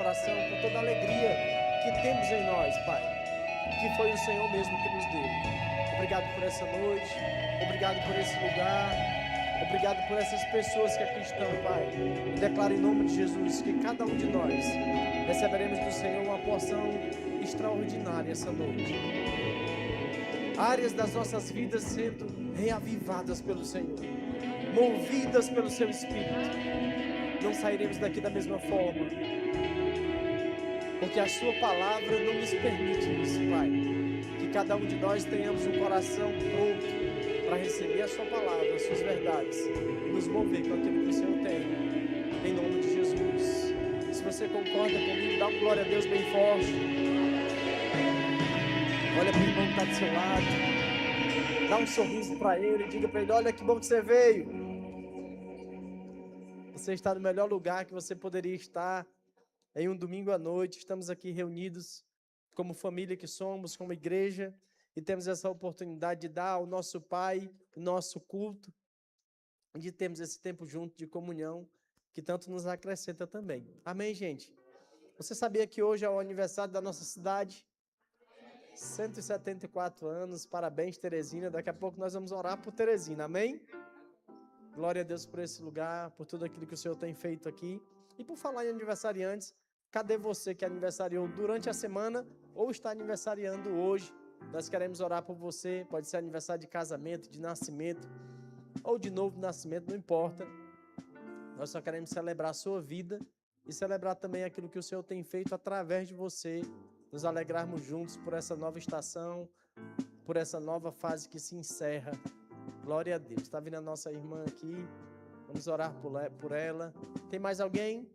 coração, com toda a alegria que temos em nós, Pai, que foi o Senhor mesmo que nos deu. Obrigado por essa noite, obrigado por esse lugar, obrigado por essas pessoas que aqui estão, Pai. Eu declaro em nome de Jesus que cada um de nós receberemos do Senhor uma porção extraordinária essa noite. Áreas das nossas vidas sendo reavivadas pelo Senhor, movidas pelo Seu Espírito. Não sairemos daqui da mesma forma, porque a Sua palavra não nos permite isso, Pai. Que cada um de nós tenhamos um coração pronto para receber a Sua palavra, as Suas verdades, e nos mover com aquilo que o Senhor tem, em nome de Jesus. Se você concorda comigo, dá uma glória a Deus bem forte. Olha para o irmão que está do seu lado, dá um sorriso para ele, diga para ele: olha que bom que você veio. Você está no melhor lugar que você poderia estar em um domingo à noite. Estamos aqui reunidos como família que somos, como igreja, e temos essa oportunidade de dar ao nosso Pai o nosso culto, de termos esse tempo junto de comunhão, que tanto nos acrescenta também. Amém, gente? Você sabia que hoje é o aniversário da nossa cidade? 174 anos, parabéns, Teresina. Daqui a pouco nós vamos orar por Teresina, amém? Glória a Deus por esse lugar, por tudo aquilo que o Senhor tem feito aqui. E por falar em aniversariantes, cadê você que aniversariou durante a semana ou está aniversariando hoje? Nós queremos orar por você, pode ser aniversário de casamento, de nascimento, ou de novo nascimento, não importa. Nós só queremos celebrar a sua vida e celebrar também aquilo que o Senhor tem feito através de você, nos alegrarmos juntos por essa nova estação, por essa nova fase que se encerra. Glória a Deus. Está vindo a nossa irmã aqui. Vamos orar por ela. Tem mais alguém?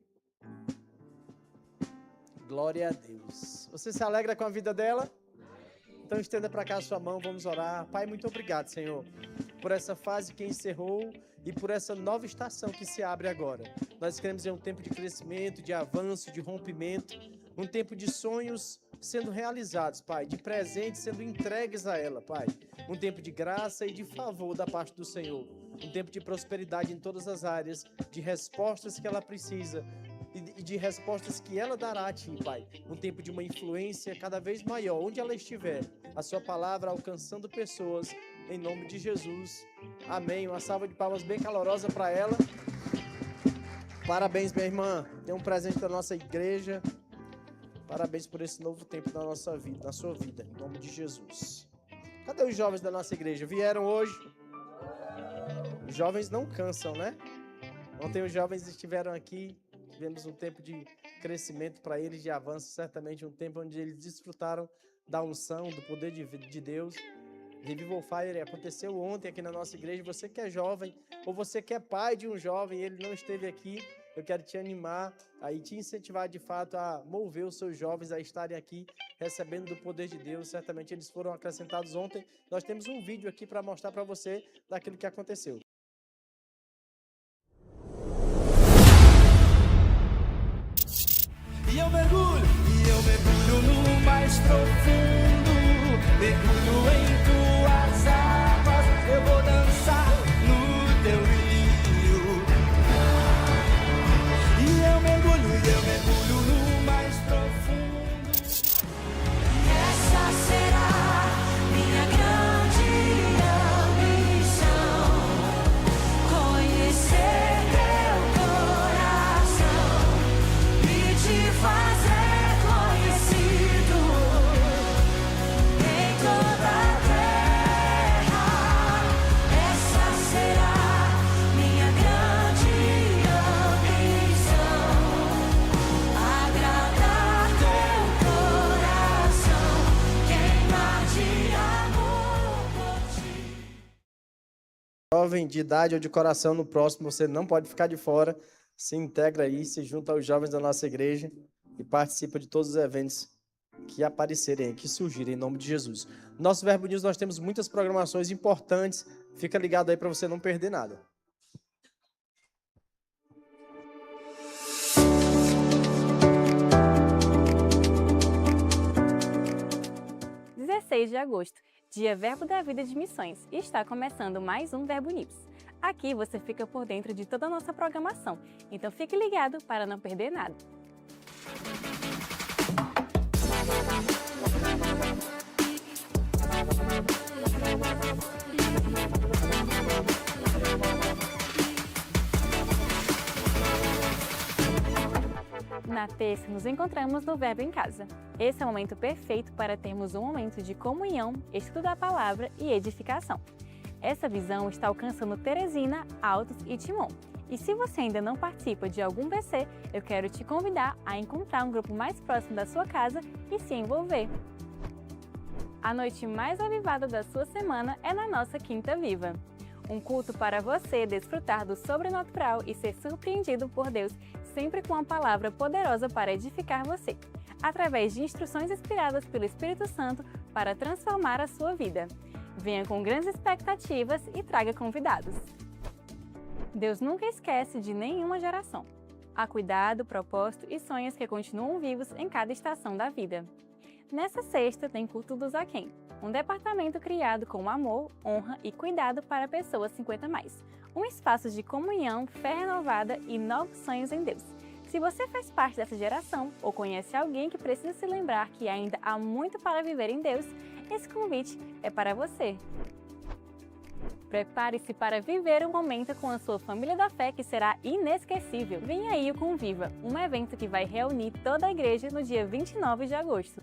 Glória a Deus. Você se alegra com a vida dela? Então estenda para cá a sua mão, vamos orar. Pai, muito obrigado, Senhor, por essa fase que encerrou e por essa nova estação que se abre agora. Nós queremos ver um tempo de crescimento, de avanço, de rompimento, um tempo de sonhos sendo realizados, Pai, de presentes sendo entregues a ela, Pai. Um tempo de graça e de favor da parte do Senhor. Um tempo de prosperidade em todas as áreas, de respostas que ela precisa e de respostas que ela dará a Ti, Pai. Um tempo de uma influência cada vez maior, onde ela estiver. A Sua palavra alcançando pessoas, em nome de Jesus. Amém. Uma salva de palmas bem calorosa para ela. Parabéns, minha irmã. Tem um presente da nossa igreja. Parabéns por esse novo tempo na nossa vida, na sua vida, em nome de Jesus. Cadê os jovens da nossa igreja? Vieram hoje? Os jovens não cansam, né? Ontem os jovens estiveram aqui, tivemos um tempo de crescimento para eles, de avanço, certamente um tempo onde eles desfrutaram da unção, do poder de Deus. Revival Fire aconteceu ontem aqui na nossa igreja. Você que é jovem, ou você que é pai de um jovem e ele não esteve aqui, eu quero te animar e te incentivar de fato a mover os seus jovens a estarem aqui recebendo do poder de Deus. Certamente eles foram acrescentados ontem. Nós temos um vídeo aqui para mostrar para você daquilo que aconteceu. E eu mergulho no mais profundo, mergulho em tuas águas, eu vou dançar no teu rio. E eu mergulho no mais profundo. Essa será minha grande ambição, conhecer teu coração e te fazer conhecido em toda a terra. Essa será minha grande ambição, agradar teu coração, queimar de amor por ti. Jovem de idade ou de coração no próximo, você não pode ficar de fora. Se integra aí, se junta aos jovens da nossa igreja e participa de todos os eventos que aparecerem, que surgirem em nome de Jesus. Nosso Verbo News, nós temos muitas programações importantes. Fica ligado aí para você não perder nada. 16 de agosto, dia Verbo da Vida de Missões, e está começando mais um Verbo News. Aqui você fica por dentro de toda a nossa programação, então fique ligado para não perder nada. Na terça, nos encontramos no Verbo em Casa. Esse é o momento perfeito para termos um momento de comunhão, estudo da palavra e edificação. Essa visão está alcançando Teresina, Altos e Timon. E se você ainda não participa de algum BC, eu quero te convidar a encontrar um grupo mais próximo da sua casa e se envolver. A noite mais avivada da sua semana é na nossa Quinta Viva. Um culto para você desfrutar do sobrenatural e ser surpreendido por Deus, sempre com uma palavra poderosa para edificar você, através de instruções inspiradas pelo Espírito Santo para transformar a sua vida. Venha com grandes expectativas e traga convidados. Deus nunca esquece de nenhuma geração. Há cuidado, propósito e sonhos que continuam vivos em cada estação da vida. Nessa sexta tem culto do Zaquém, um departamento criado com amor, honra e cuidado para pessoas 50+. Um espaço de comunhão, fé renovada e novos sonhos em Deus. Se você faz parte dessa geração ou conhece alguém que precisa se lembrar que ainda há muito para viver em Deus, esse convite é para você. Prepare-se para viver um momento com a sua família da fé que será inesquecível. Vem aí o Conviva, um evento que vai reunir toda a igreja no dia 29 de agosto.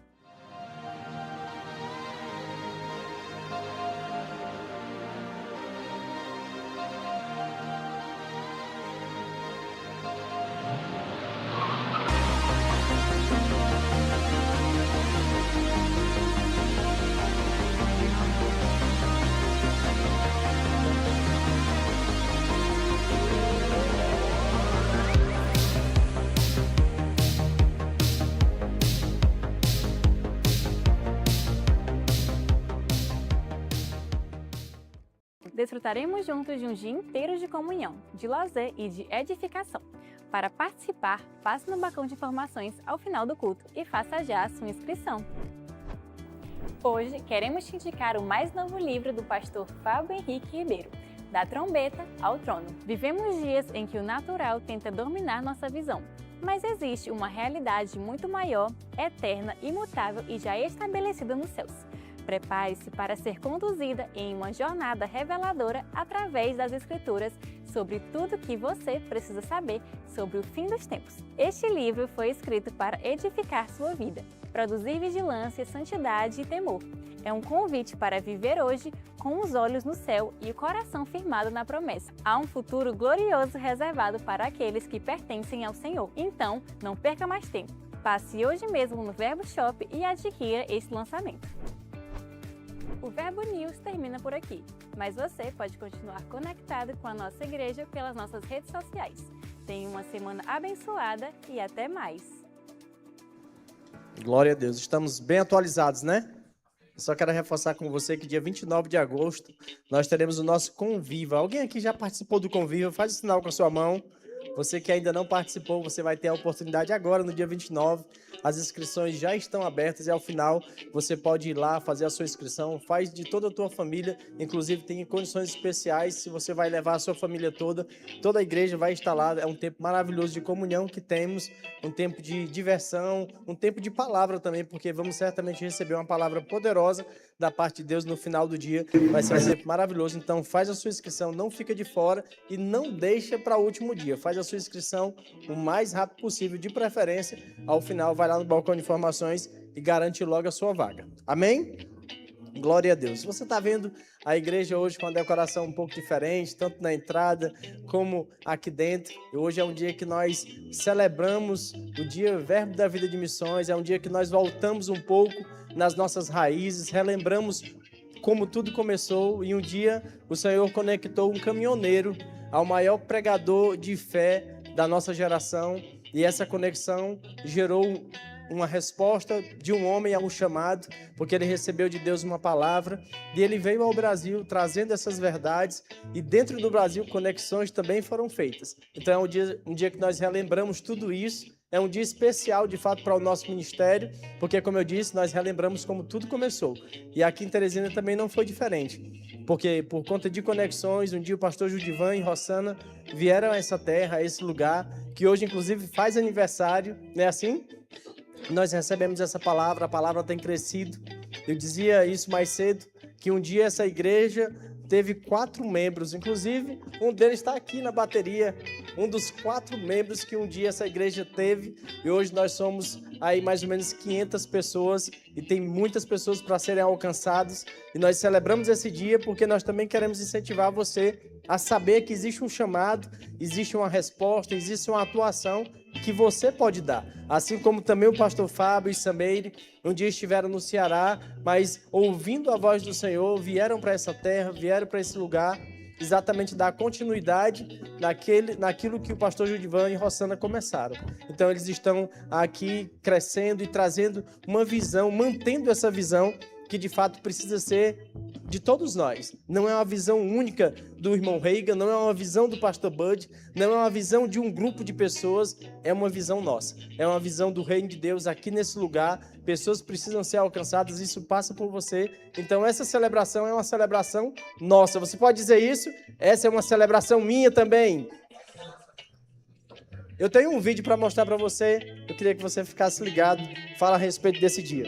Desfrutaremos juntos de um dia inteiro de comunhão, de lazer e de edificação. Para participar, passe no balcão de informações ao final do culto e faça já a sua inscrição. Hoje, queremos te indicar o mais novo livro do pastor Fábio Henrique Ribeiro, Da Trombeta ao Trono. Vivemos dias em que o natural tenta dominar nossa visão, mas existe uma realidade muito maior, eterna, imutável e já estabelecida nos céus. Prepare-se para ser conduzida em uma jornada reveladora através das Escrituras sobre tudo que você precisa saber sobre o fim dos tempos. Este livro foi escrito para edificar sua vida, produzir vigilância, santidade e temor. É um convite para viver hoje com os olhos no céu e o coração firmado na promessa. Há um futuro glorioso reservado para aqueles que pertencem ao Senhor. Então, não perca mais tempo. Passe hoje mesmo no Verbo Shop e adquira esse lançamento. O Verbo News termina por aqui, mas você pode continuar conectado com a nossa igreja pelas nossas redes sociais. Tenha uma semana abençoada e até mais! Glória a Deus, estamos bem atualizados, né? Eu só quero reforçar com você que dia 29 de agosto nós teremos o nosso Conviva. Alguém aqui já participou do Conviva? Faz o sinal com a sua mão. Você que ainda não participou, você vai ter a oportunidade agora, no dia 29. As inscrições já estão abertas e ao final você pode ir lá fazer a sua inscrição. Faz de toda a tua família, inclusive tem condições especiais. Se você vai levar a sua família toda a igreja vai estar lá. É um tempo maravilhoso de comunhão que temos, um tempo de diversão, um tempo de palavra também, porque vamos certamente receber uma palavra poderosa da parte de Deus no final do dia. Vai ser um tempo maravilhoso, então faz a sua inscrição, não fica de fora e não deixa para o último dia. Faz a sua inscrição o mais rápido possível, de preferência. Ao final, vai lá no balcão de informações e garante logo a sua vaga. Amém? Glória a Deus. Você está vendo a igreja hoje com uma decoração um pouco diferente, tanto na entrada como aqui dentro. E hoje é um dia que nós celebramos o dia Verbo da Vida de Missões. É um dia que nós voltamos um pouco nas nossas raízes, relembramos como tudo começou. E um dia o Senhor conectou um caminhoneiro ao maior pregador de fé da nossa geração. E essa conexão gerou uma resposta de um homem a um chamado, porque ele recebeu de Deus uma palavra, e ele veio ao Brasil trazendo essas verdades, e dentro do Brasil conexões também foram feitas. Então é um dia que nós relembramos tudo isso. É um dia especial, de fato, para o nosso ministério, porque, como eu disse, nós relembramos como tudo começou. E aqui em Teresina também não foi diferente, porque, por conta de conexões, um dia o pastor Judivan e Rossana vieram a essa terra, a esse lugar, que hoje, inclusive, faz aniversário, não é assim? Nós recebemos essa palavra, a palavra tem crescido. Eu dizia isso mais cedo, que um dia essa igreja teve 4 membros, inclusive um deles está aqui na bateria. um dos 4 membros que um dia essa igreja teve, e hoje nós somos aí mais ou menos 500 pessoas, e tem muitas pessoas para serem alcançadas, e nós celebramos esse dia porque nós também queremos incentivar você a saber que existe um chamado, existe uma resposta, existe uma atuação que você pode dar. Assim como também o pastor Fábio e Sameire um dia estiveram no Ceará, mas ouvindo a voz do Senhor, vieram para essa terra, vieram para esse lugar, exatamente dar continuidade naquilo que o pastor Judivan e Rossana começaram. Então eles estão aqui crescendo e trazendo uma visão, mantendo essa visão que de fato precisa ser de todos nós. Não é uma visão única do irmão Reiga, não é uma visão do pastor Bud, não é uma visão de um grupo de pessoas, é uma visão nossa. É uma visão do reino de Deus aqui nesse lugar. Pessoas precisam ser alcançadas, isso passa por você. Então essa celebração é uma celebração nossa. Você pode dizer isso? Essa é uma celebração minha também. Eu tenho um vídeo para mostrar para você. Eu queria que você ficasse ligado. Fala a respeito desse dia.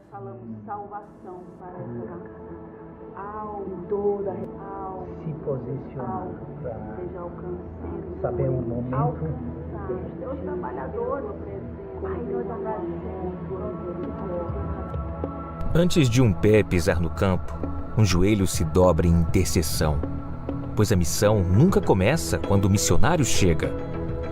Falamos salvação para essa nação. Toda a se posicionar para seja alcançado. saber o momento. Alcançar os teus trabalhadores. Pai, nós agradecemos. Antes de um pé pisar no campo, um joelho se dobra em intercessão. Pois a missão nunca começa quando o missionário chega.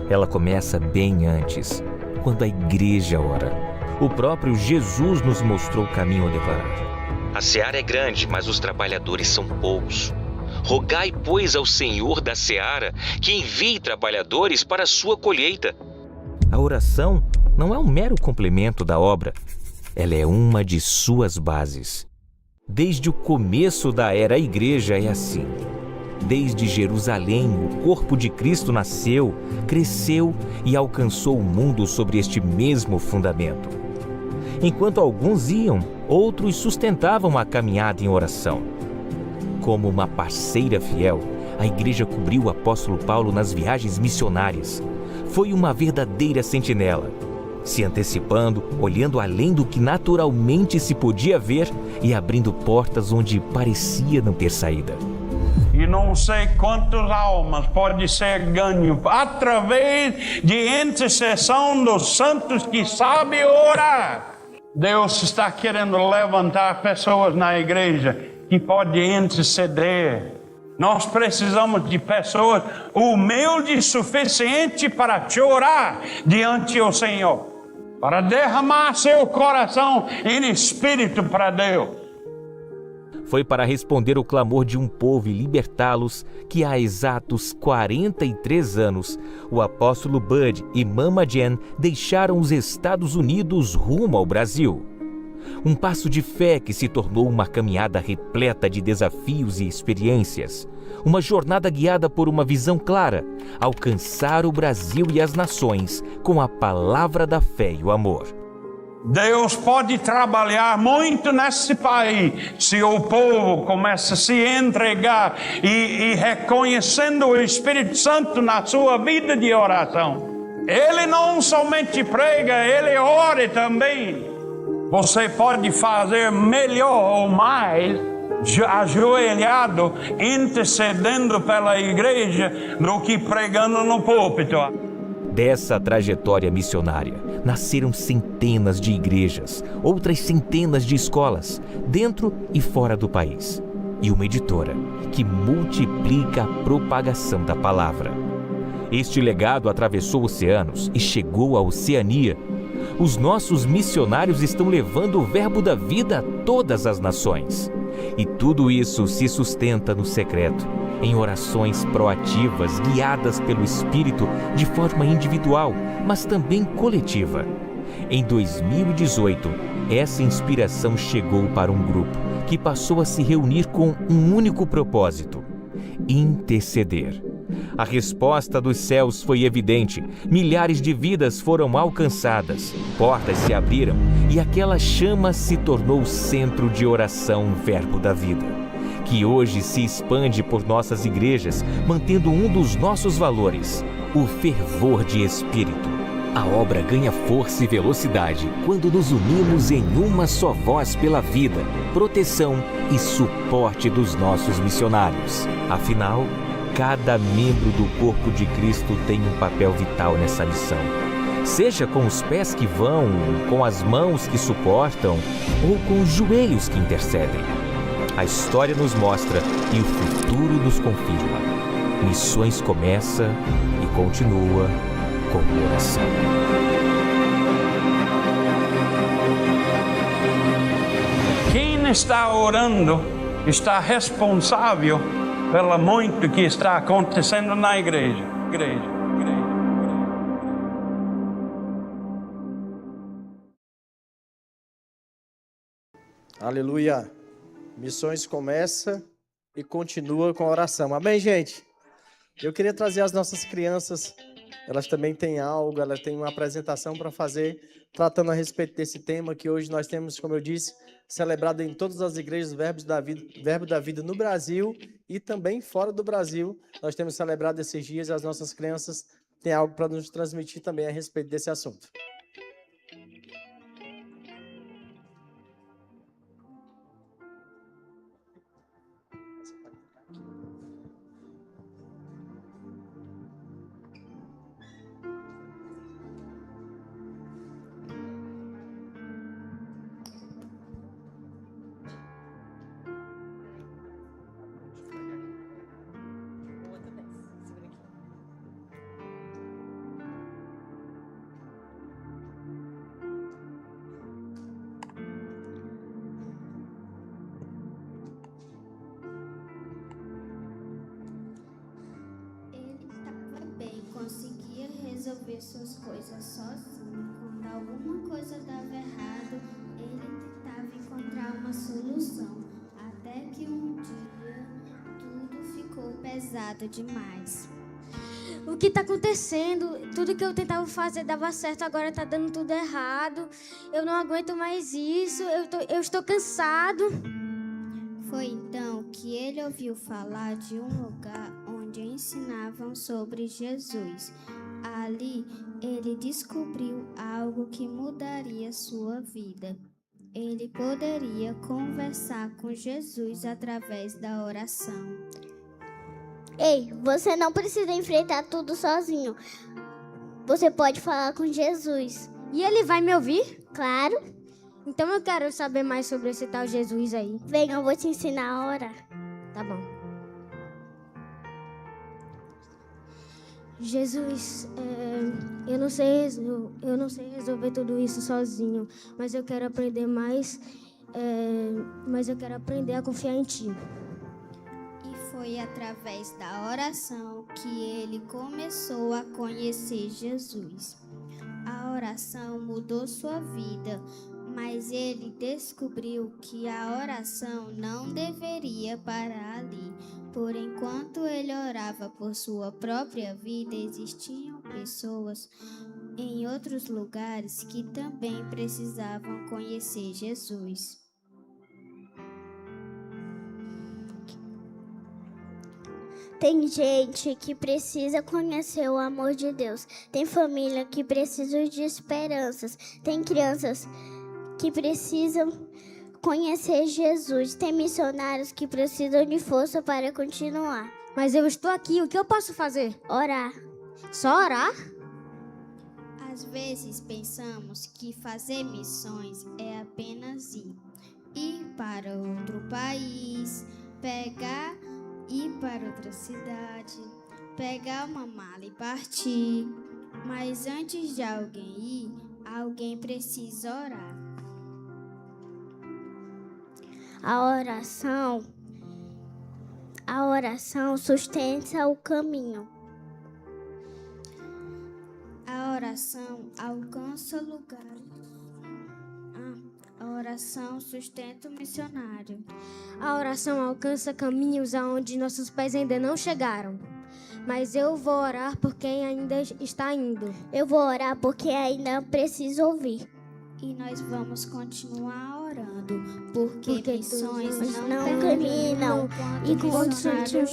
Ela começa bem antes, quando a igreja ora. O próprio Jesus nos mostrou o caminho a declarar. A seara é grande, mas os trabalhadores são poucos. Rogai, pois, ao Senhor da seara que envie trabalhadores para a sua colheita. A oração não é um mero complemento da obra. Ela é uma de suas bases. Desde o começo da era igreja é assim. Desde Jerusalém, o corpo de Cristo nasceu, cresceu e alcançou o mundo sobre este mesmo fundamento. Enquanto alguns iam, outros sustentavam a caminhada em oração. Como uma parceira fiel, a igreja cobriu o apóstolo Paulo nas viagens missionárias. Foi uma verdadeira sentinela, se antecipando, olhando além do que naturalmente se podia ver e abrindo portas onde parecia não ter saída. E não sei quantas almas pode ser ganho através de intercessão dos santos que sabem orar. Deus está querendo levantar pessoas na igreja que podem interceder. Nós precisamos de pessoas humildes o suficiente para chorar diante do Senhor, para derramar seu coração em espírito para Deus. Foi para responder o clamor de um povo e libertá-los que há exatos 43 anos, o apóstolo Bud e Mama Jen deixaram os Estados Unidos rumo ao Brasil. Um passo de fé que se tornou uma caminhada repleta de desafios e experiências. Uma jornada guiada por uma visão clara, alcançar o Brasil e as nações com a palavra da fé e o amor. Deus pode trabalhar muito nesse país se o povo começa a se entregar e reconhecendo o Espírito Santo na sua vida de oração. Ele não somente prega, ele ora também. Você pode fazer melhor ou mais ajoelhado, intercedendo pela igreja, do que pregando no púlpito. Dessa trajetória missionária, nasceram centenas de igrejas, outras centenas de escolas, dentro e fora do país. E uma editora que multiplica a propagação da palavra. Este legado atravessou oceanos e chegou à Oceania. Os nossos missionários estão levando o verbo da vida a todas as nações. E tudo isso se sustenta no secreto, em orações proativas, guiadas pelo Espírito de forma individual, mas também coletiva. Em 2018, essa inspiração chegou para um grupo que passou a se reunir com um único propósito: interceder. A resposta dos céus foi evidente. Milhares de vidas foram alcançadas, portas se abriram e aquela chama se tornou o centro de oração Verbo da Vida, que hoje se expande por nossas igrejas, mantendo um dos nossos valores, o fervor de espírito. A obra ganha força e velocidade quando nos unimos em uma só voz pela vida, proteção e suporte dos nossos missionários. Afinal, cada membro do corpo de Cristo tem um papel vital nessa missão. Seja com os pés que vão, com as mãos que suportam ou com os joelhos que intercedem. A história nos mostra e o futuro nos confirma. Missões começa e continua com oração. Quem está orando está responsável pelo muito que está acontecendo na igreja. Aleluia. Missões começa e continua com a oração. Amém, gente? Eu queria trazer as nossas crianças. Elas também têm algo, elas têm uma apresentação para fazer, tratando a respeito desse tema que hoje nós temos, como eu disse, celebrado em todas as igrejas Verbo da Vida no Brasil e também fora do Brasil. Nós temos celebrado esses dias e as nossas crianças têm algo para nos transmitir também a respeito desse assunto. Conseguia resolver suas coisas sozinho. Quando alguma coisa dava errado, ele tentava encontrar uma solução. Até que um dia tudo ficou pesado demais. O que está acontecendo? Tudo que eu tentava fazer dava certo, agora está dando tudo errado. Eu não aguento mais isso, eu estou cansado. Foi então que ele ouviu falar de um lugar onde ensinavam sobre Jesus. Ali, ele descobriu algo que mudaria sua vida. Ele poderia conversar com Jesus através da oração. Ei, você não precisa enfrentar tudo sozinho. Você pode falar com Jesus. E ele vai me ouvir? Claro. Então eu quero saber mais sobre esse tal Jesus aí. Venha, eu vou te ensinar a orar. Tá bom. Jesus, eu não sei resolver tudo isso sozinho, mas eu quero aprender mais, mas eu quero aprender a confiar em Ti. E foi através da oração que ele começou a conhecer Jesus. A oração mudou sua vida, mas ele descobriu que a oração não deveria parar ali. Por enquanto ele orava por sua própria vida, existiam pessoas em outros lugares que também precisavam conhecer Jesus. Tem gente que precisa conhecer o amor de Deus. Tem família que precisa de esperanças. Tem crianças que precisam conhecer Jesus. Tem missionários que precisam de força para continuar. Mas eu estou aqui, o que eu posso fazer? Orar. Só orar? Às vezes pensamos que fazer missões é apenas ir para outro país, ir para outra cidade, pegar uma mala e partir. Mas antes de alguém ir, alguém precisa orar. A oração sustenta o caminho. A oração alcança lugares. A oração sustenta o missionário. A oração alcança caminhos aonde nossos pés ainda não chegaram. Mas eu vou orar por quem ainda está indo. Eu vou orar porque ainda preciso ouvir. E nós vamos continuar orando. caminhando, porque missões não caminham e quando chega,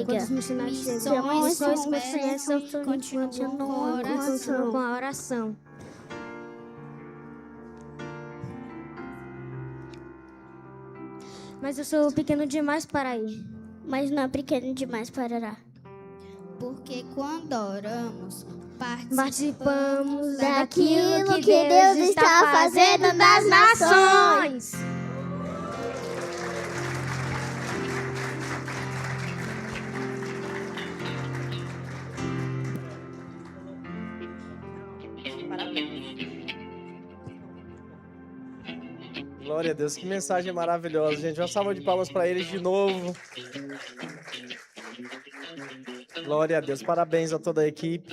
Quando os missionários chegam, missões começam, continuam com a oração. Mas eu sou pequeno demais para ir. mas não é pequeno demais para orar. Porque quando oramos, Participamos Daquilo que Deus está fazendo nas nações. Glória a Deus, que mensagem maravilhosa, gente. Uma salva de palmas para eles de novo. Glória a Deus, parabéns a toda a equipe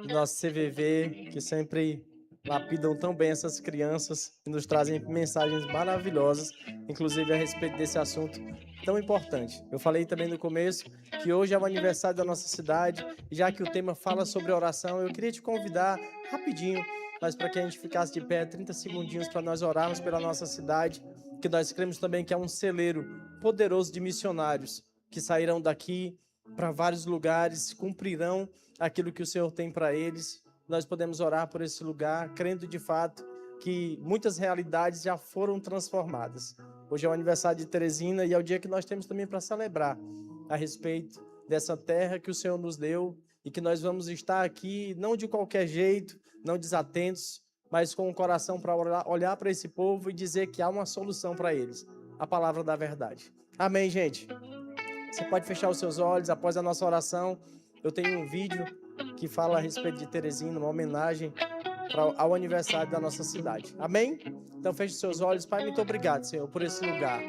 do nosso CVV, que sempre lapidam tão bem essas crianças e nos trazem mensagens maravilhosas, inclusive a respeito desse assunto tão importante. Eu falei também no começo que hoje é o aniversário da nossa cidade, e já que o tema fala sobre oração, eu queria te convidar rapidinho, mas para que a gente ficasse de pé 30 segundinhos para nós orarmos pela nossa cidade, que nós cremos também que é um celeiro poderoso de missionários que sairão daqui para vários lugares, cumprirão aquilo que o Senhor tem para eles. Nós podemos orar por esse lugar, crendo de fato que muitas realidades já foram transformadas. Hoje é o aniversário de Teresina e é o dia que nós temos também para celebrar a respeito dessa terra que o Senhor nos deu e que nós vamos estar aqui não de qualquer jeito, não desatentos, mas com o coração para olhar para esse povo e dizer que há uma solução para eles, a palavra da verdade. Amém, gente? Você pode fechar os seus olhos após a nossa oração. Eu tenho um vídeo que fala a respeito de Teresina, uma homenagem ao aniversário da nossa cidade. Amém? Então feche os seus olhos. Pai, muito obrigado, Senhor, por esse lugar.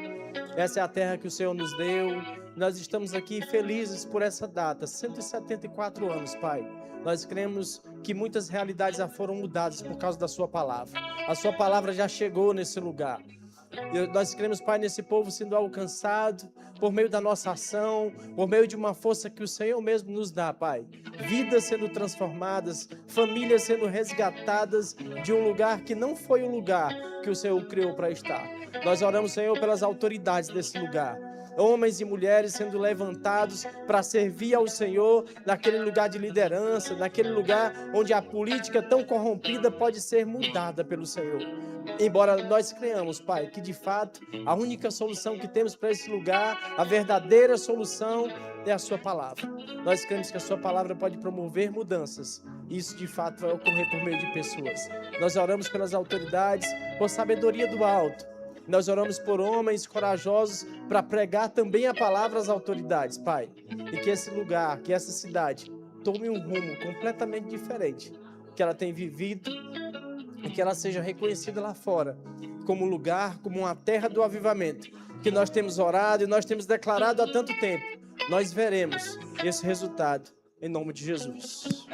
Essa é a terra que o Senhor nos deu. Nós estamos aqui felizes por essa data, 174 anos, Pai. Nós cremos que muitas realidades já foram mudadas por causa da sua palavra. A sua palavra já chegou nesse lugar. Nós cremos, Pai, nesse povo sendo alcançado por meio da nossa ação, por meio de uma força que o Senhor mesmo nos dá, Pai. Vidas sendo transformadas, famílias sendo resgatadas de um lugar que não foi o lugar que o Senhor criou para estar. Nós oramos, Senhor, pelas autoridades desse lugar. Homens e mulheres sendo levantados para servir ao Senhor naquele lugar de liderança, naquele lugar onde a política tão corrompida pode ser mudada pelo Senhor. Embora nós creamos, Pai, que de fato a única solução que temos para esse lugar, a verdadeira solução é a sua palavra. Nós cremos que a sua palavra pode promover mudanças. Isso de fato vai ocorrer por meio de pessoas. Nós oramos pelas autoridades, por sabedoria do alto. Nós oramos por homens corajosos para pregar também a palavra às autoridades, Pai. E que esse lugar, que essa cidade tome um rumo completamente diferente que ela tem vivido e que ela seja reconhecida lá fora como lugar, como uma terra do avivamento, que nós temos orado e nós temos declarado há tanto tempo. Nós veremos esse resultado em nome de Jesus.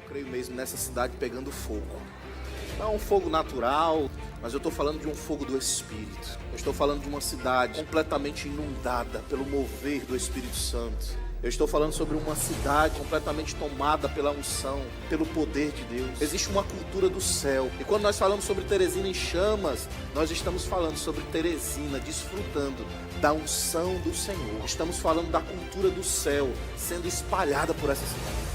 Creio mesmo nessa cidade pegando fogo. Não é um fogo natural, mas eu estou falando de um fogo do Espírito. Eu estou falando de uma cidade completamente inundada pelo mover do Espírito Santo. Eu estou falando sobre uma cidade completamente tomada pela unção, pelo poder de Deus. Existe uma cultura do céu. E quando nós falamos sobre Teresina em chamas, nós estamos falando sobre Teresina desfrutando da unção do Senhor. Estamos falando da cultura do céu sendo espalhada por essa cidade.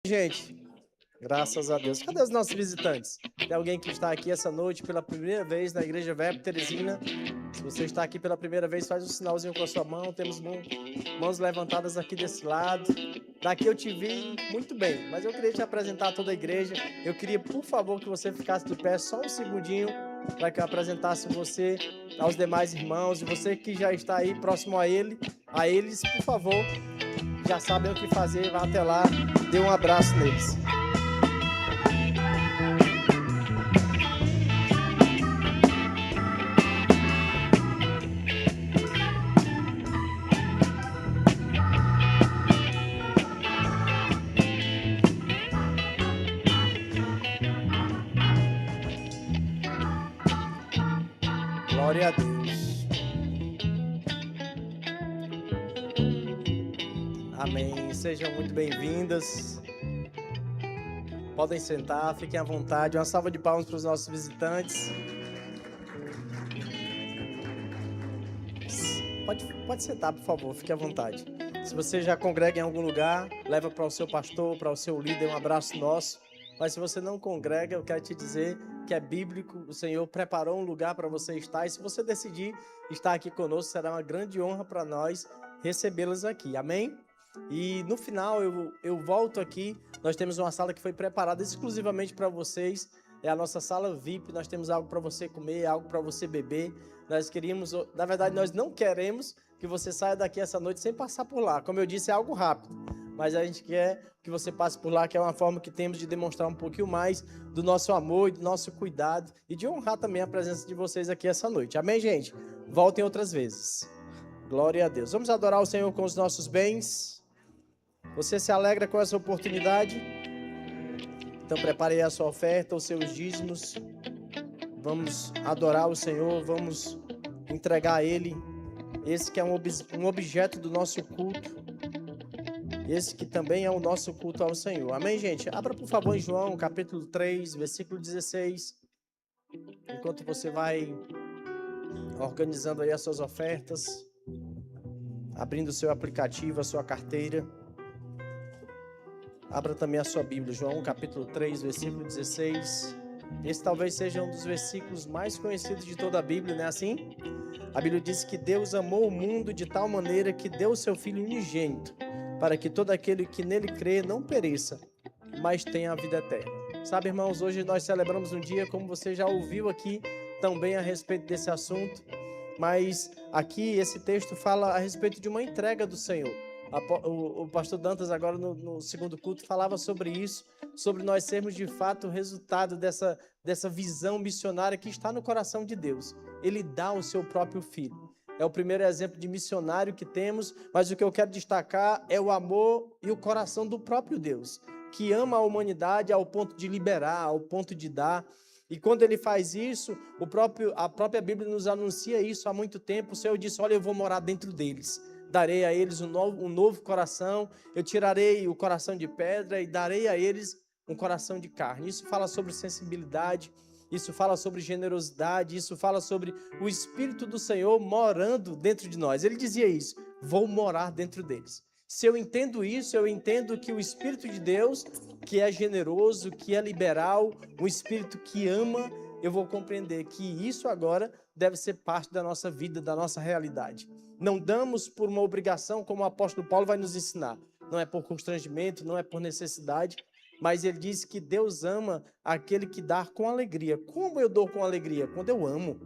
Gente, graças a Deus. Cadê os nossos visitantes? Tem alguém que está aqui essa noite pela primeira vez na Igreja Verbo Teresina? Se você está aqui pela primeira vez, faz um sinalzinho com a sua mão. Temos mãos levantadas aqui desse lado. Daqui eu te vi muito bem, mas eu queria te apresentar a toda a igreja. Eu queria, por favor, que você ficasse de pé só um segundinho para que eu apresentasse você aos demais irmãos. E você que já está aí próximo a eles, por favor, já sabem o que fazer, vá até lá, dê um abraço neles. Glória a Deus. Amém. Sejam muito bem-vindas. Podem sentar, fiquem à vontade. Uma salva de palmas para os nossos visitantes. Pode sentar, por favor, fique à vontade. Se você já congrega em algum lugar, leva para o seu pastor, para o seu líder, um abraço nosso. Mas se você não congrega, eu quero te dizer que é bíblico, o Senhor preparou um lugar para você estar. E se você decidir estar aqui conosco, será uma grande honra para nós recebê-los aqui. Amém? E no final eu volto aqui. Nós temos uma sala que foi preparada exclusivamente para vocês. É a nossa sala VIP. Nós temos algo para você comer, algo para você beber. Na verdade, nós não queremos que você saia daqui essa noite sem passar por lá. Como eu disse, é algo rápido. Mas a gente quer que você passe por lá, que é uma forma que temos de demonstrar um pouquinho mais do nosso amor e do nosso cuidado e de honrar também a presença de vocês aqui essa noite. Amém, gente? Voltem outras vezes. Glória a Deus. Vamos adorar o Senhor com os nossos bens. Você se alegra com essa oportunidade? Então prepare aí a sua oferta, os seus dízimos. Vamos adorar o Senhor, vamos entregar a Ele esse que é um objeto do nosso culto, esse que também é o nosso culto ao Senhor. Amém, gente? Abra, por favor, em João, capítulo 3, versículo 16. Enquanto você vai organizando aí as suas ofertas, abrindo o seu aplicativo, a sua carteira. Abra também a sua Bíblia, João, capítulo 3, versículo 16. Esse talvez seja um dos versículos mais conhecidos de toda a Bíblia, não é assim? A Bíblia diz que Deus amou o mundo de tal maneira que deu o seu Filho unigênito, para que todo aquele que nele crê não pereça, mas tenha a vida eterna. Sabe, irmãos, hoje nós celebramos um dia, como você já ouviu aqui, também a respeito desse assunto, mas aqui esse texto fala a respeito de uma entrega do Senhor. O pastor Dantas agora no segundo culto falava sobre isso, sobre nós sermos de fato o resultado dessa visão missionária que está no coração de Deus. Ele dá o seu próprio Filho. É o primeiro exemplo de missionário que temos, mas o que eu quero destacar é o amor e o coração do próprio Deus, que ama a humanidade ao ponto de liberar, ao ponto de dar. E quando ele faz isso, a própria Bíblia nos anuncia isso há muito tempo. O Senhor disse, olha, eu vou morar dentro deles. Darei a eles um novo coração, eu tirarei o coração de pedra e darei a eles um coração de carne. Isso fala sobre sensibilidade, isso fala sobre generosidade, isso fala sobre o Espírito do Senhor morando dentro de nós. Ele dizia isso, vou morar dentro deles. Se eu entendo isso, eu entendo que o Espírito de Deus, que é generoso, que é liberal, um Espírito que ama, eu vou compreender que isso agora deve ser parte da nossa vida, da nossa realidade. Não damos por uma obrigação, como o apóstolo Paulo vai nos ensinar. Não é por constrangimento, não é por necessidade, mas ele diz que Deus ama aquele que dá com alegria. Como eu dou com alegria? Quando eu amo.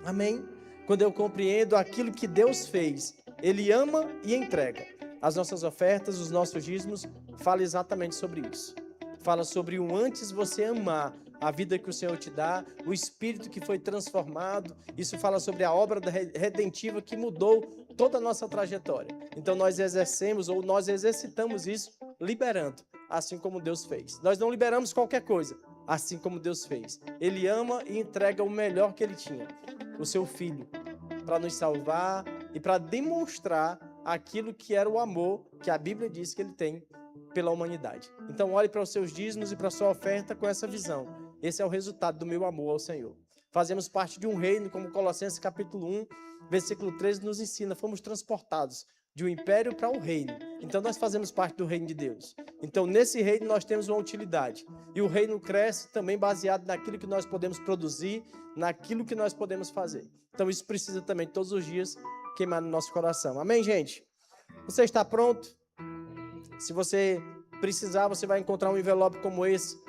Amém? Quando eu compreendo aquilo que Deus fez, Ele ama e entrega. As nossas ofertas, os nossos dízimos, fala exatamente sobre isso. Fala sobre o antes você amar a vida que o Senhor te dá, o Espírito que foi transformado. Isso fala sobre a obra redentiva que mudou toda a nossa trajetória. Então nós exercitamos isso liberando, assim como Deus fez. Nós não liberamos qualquer coisa, assim como Deus fez. Ele ama e entrega o melhor que Ele tinha, o seu Filho, para nos salvar e para demonstrar aquilo que era o amor que a Bíblia diz que Ele tem pela humanidade. Então olhe para os seus dízimos e para a sua oferta com essa visão. Esse é o resultado do meu amor ao Senhor. Fazemos parte de um reino, como Colossenses capítulo 1, versículo 13 nos ensina. Fomos transportados de um império para um reino. Então nós fazemos parte do reino de Deus. Então nesse reino nós temos uma utilidade. E o reino cresce também baseado naquilo que nós podemos produzir, naquilo que nós podemos fazer. Então isso precisa também todos os dias queimar no nosso coração. Amém, gente? Você está pronto? Se você precisar, você vai encontrar um envelope como esse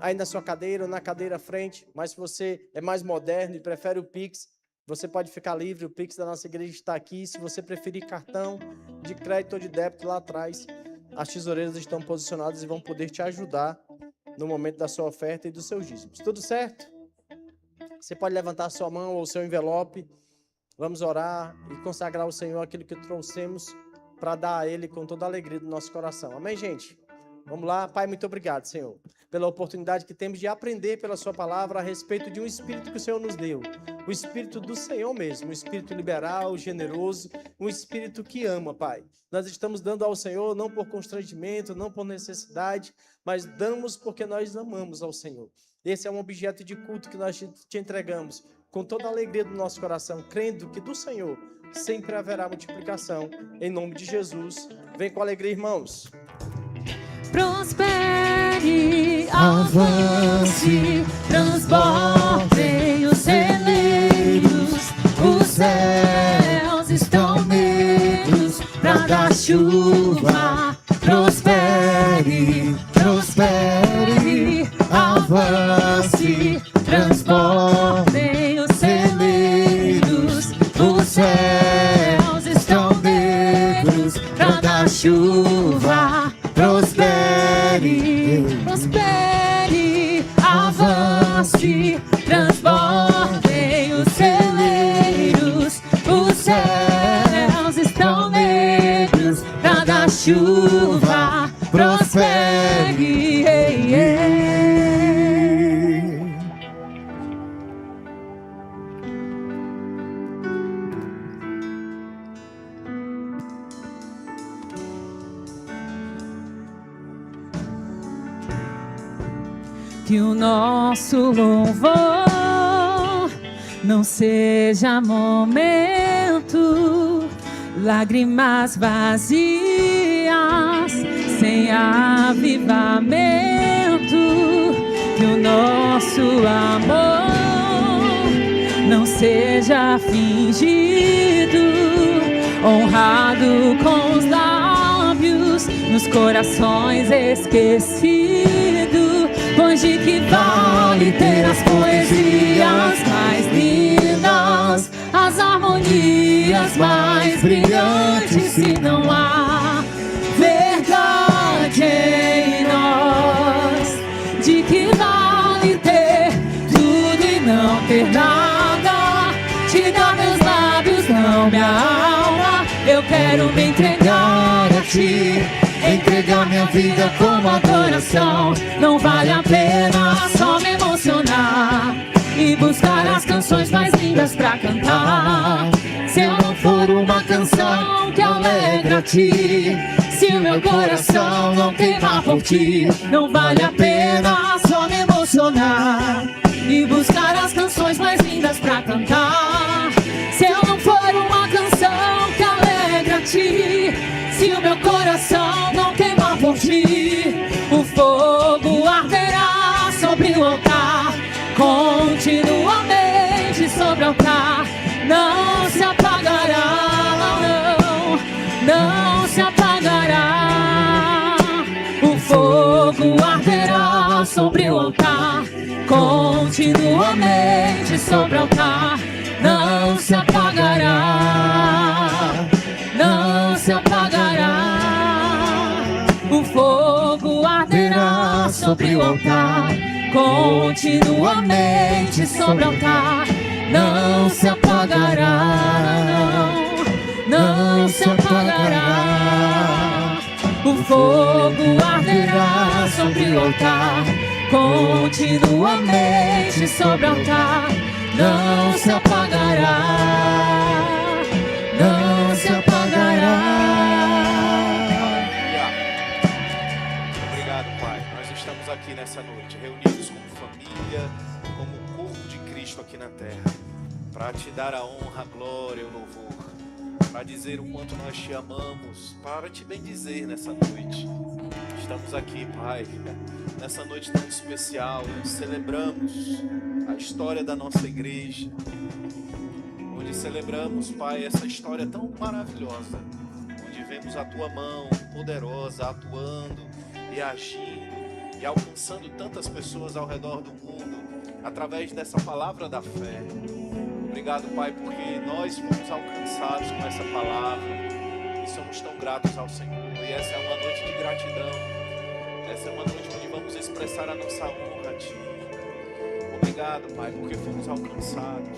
aí na sua cadeira ou na cadeira à frente. Mas se você é mais moderno e prefere o Pix, você pode ficar livre. O Pix da nossa igreja está aqui. Se você preferir cartão de crédito ou de débito, lá atrás as tesoureiras estão posicionadas e vão poder te ajudar no momento da sua oferta e dos seus dízimos. Tudo certo? Você pode levantar a sua mão ou o seu envelope. Vamos orar e consagrar ao Senhor aquilo que trouxemos para dar a Ele com toda a alegria do nosso coração. Amém, gente? Vamos lá, Pai, muito obrigado, Senhor, pela oportunidade que temos de aprender pela sua palavra a respeito de um espírito que o Senhor nos deu. O espírito do Senhor mesmo, um espírito liberal, generoso, um espírito que ama, Pai. Nós estamos dando ao Senhor não por constrangimento, não por necessidade, mas damos porque nós amamos ao Senhor. Esse é um objeto de culto que nós te entregamos com toda a alegria do nosso coração, crendo que do Senhor sempre haverá multiplicação. Em nome de Jesus, vem com alegria, irmãos. Prospere, avance, transbordem os celeiros, os céus estão negros pra dar chuva. Prospere, prospere, avance, transbordem os celeiros, os céus estão negros pra dar chuva. Prospere, prospere, avance, transbordem os celeiros, os céus estão negros pra dar chuva. Prospere, que o nosso louvor não seja momento, lágrimas vazias, sem avivamento. Que o nosso amor não seja fingido, honrado com os lábios, nos corações esquecido. Pois de que vale ter as poesias mais lindas, as harmonias mais brilhantes, se não há verdade em nós? De que vale ter tudo e não ter nada? Te dar meus lábios, não minha alma. Eu quero me entregar a ti, entregar minha vida como adoração. Não vale a pena só me emocionar e buscar as canções mais lindas pra cantar. Se eu não for uma canção que alegra a ti, se o meu coração não queimar por ti, não vale a pena só me emocionar e buscar as canções mais lindas pra cantar. Se eu não for uma canção que alegra a ti, se o meu coração não queimar por ti, o fogo arderá sobre o altar, continuamente sobre o altar. Não se apagará, não se apagará. O fogo arderá sobre o altar, continuamente sobre o altar. Não se apagará, não se apagará. O fogo arderá sobre o altar, continuamente sobre o altar. Não se apagará, não se apagará. O fogo arderá sobre o altar, continuamente sobre o altar. Não se apagará, não se apagará. Obrigado, Pai. Nós estamos aqui nessa noite, reunidos como família, como corpo de Cristo aqui na terra, para te dar a honra, a glória e o louvor, para dizer o quanto nós te amamos, para te bendizer nessa noite. Estamos aqui, Pai, nessa noite tão especial, onde celebramos a história da nossa igreja, onde celebramos, Pai, essa história tão maravilhosa, onde vemos a Tua mão poderosa atuando e agindo e alcançando tantas pessoas ao redor do mundo, através dessa palavra da fé. Obrigado, Pai, porque nós fomos alcançados com essa palavra e somos tão gratos ao Senhor. E essa é uma noite de gratidão. Essa é uma noite onde vamos expressar a nossa honra a Ti. Obrigado, Pai, porque fomos alcançados.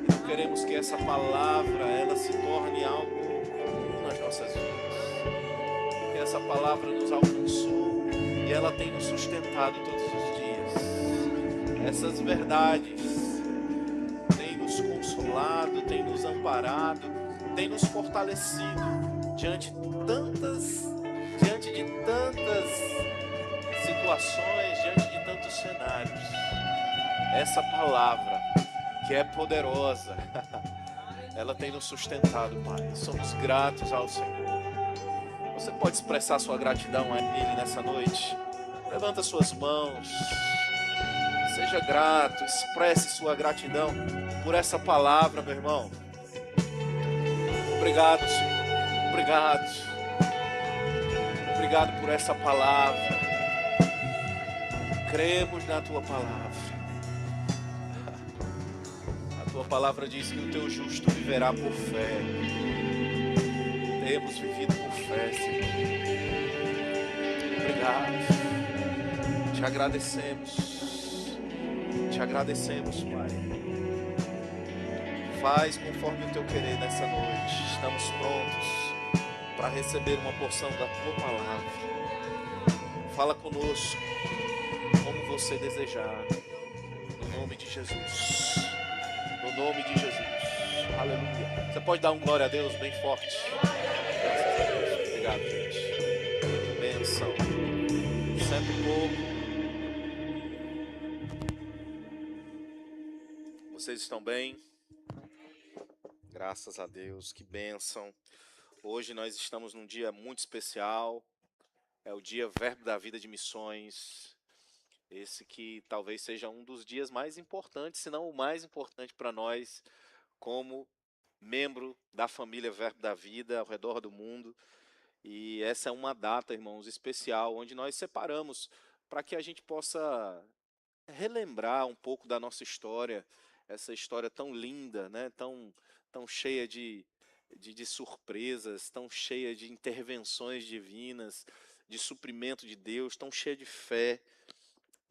E não queremos que essa palavra ela se torne algo comum nas nossas vidas. Que essa palavra nos alcançou e ela tem nos sustentado todos os dias. Essas verdades têm nos consolado, têm nos amparado, têm nos fortalecido diante de tantas situações, diante de tantos cenários. Essa palavra que é poderosa, ela tem nos sustentado, Pai. Somos gratos ao Senhor. Você pode expressar sua gratidão a Ele nessa noite? Levanta suas mãos. Seja grato, expresse sua gratidão por essa palavra, meu irmão. Obrigado, Senhor. Obrigado. Obrigado por essa palavra. Cremos na Tua palavra. A Tua palavra diz que o Teu justo viverá por fé. Temos vivido por fé, Senhor. Obrigado. Te agradecemos, Pai. Faz conforme o Teu querer nessa noite. Estamos prontos para receber uma porção da Tua palavra. Fala conosco como você desejar. No nome de Jesus. No nome de Jesus. Aleluia. Você pode dar um glória a Deus bem forte. Graças a Deus. Obrigado, gente. Bênção. Senta um pouco. Vocês estão bem? Graças a Deus. Que bênção. Hoje nós estamos num dia muito especial. É o dia Verbo da Vida de Missões. Esse que talvez seja um dos dias mais importantes, se não o mais importante para nós, como membro da família Verbo da Vida ao redor do mundo. E essa é uma data, irmãos, especial, onde nós separamos para que a gente possa relembrar um pouco da nossa história, essa história tão linda, né? tão cheia de surpresas, tão cheia de intervenções divinas, de suprimento de Deus, tão cheia de fé.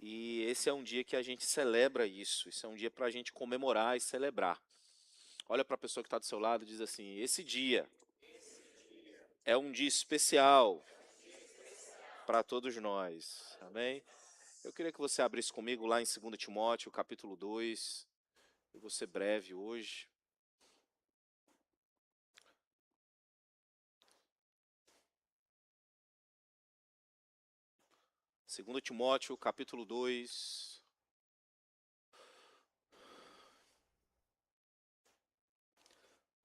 E esse é um dia que a gente celebra isso. Esse é um dia para a gente comemorar e celebrar. Olha para a pessoa que está do seu lado e diz assim: esse dia é um dia especial para todos nós. Amém? Eu queria que você abrisse comigo lá em 2 Timóteo, capítulo 2. Eu vou ser breve hoje. Segundo Timóteo, capítulo 2.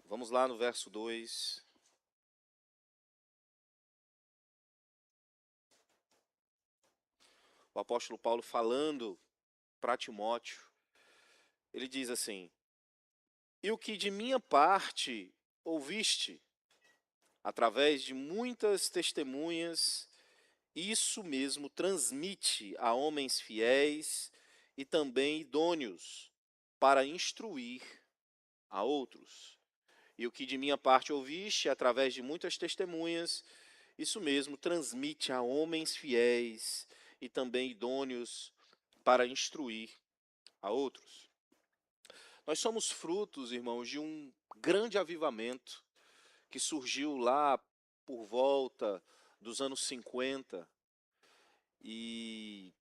Vamos lá no verso 2. O apóstolo Paulo falando para Timóteo, ele diz assim: e o que de minha parte ouviste, através de muitas testemunhas, isso mesmo transmite a homens fiéis e também idôneos para instruir a outros. E o que de minha parte ouviste, através de muitas testemunhas, isso mesmo transmite a homens fiéis e também idôneos para instruir a outros. Nós somos frutos, irmãos, de um grande avivamento que surgiu lá por volta dos anos 50, e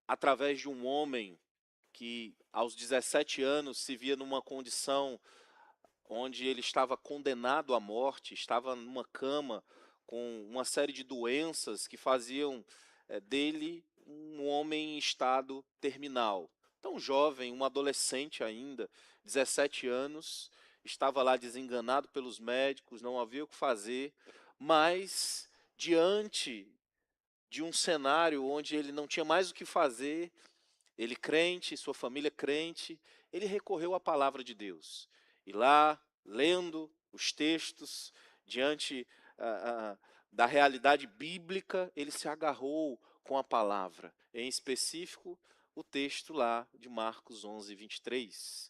através de um homem que aos 17 anos se via numa condição onde ele estava condenado à morte, estava numa cama com uma série de doenças que faziam dele um homem em estado terminal. Tão jovem, um adolescente ainda, 17 anos, estava lá desenganado pelos médicos, não havia o que fazer, mas diante de um cenário onde ele não tinha mais o que fazer, ele crente, sua família crente, ele recorreu à palavra de Deus. E lá, lendo os textos, diante da realidade bíblica, ele se agarrou com a palavra. Em específico, o texto lá de Marcos 11, 23,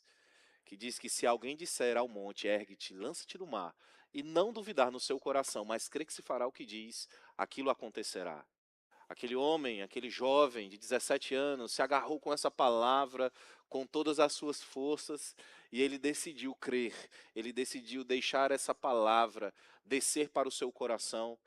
que diz que se alguém disser ao monte, ergue-te, lança-te no mar, e não duvidar no seu coração, mas crê que se fará o que diz, aquilo acontecerá. Aquele homem, aquele jovem de 17 anos, se agarrou com essa palavra, com todas as suas forças, e ele decidiu crer, ele decidiu deixar essa palavra descer para o seu coração,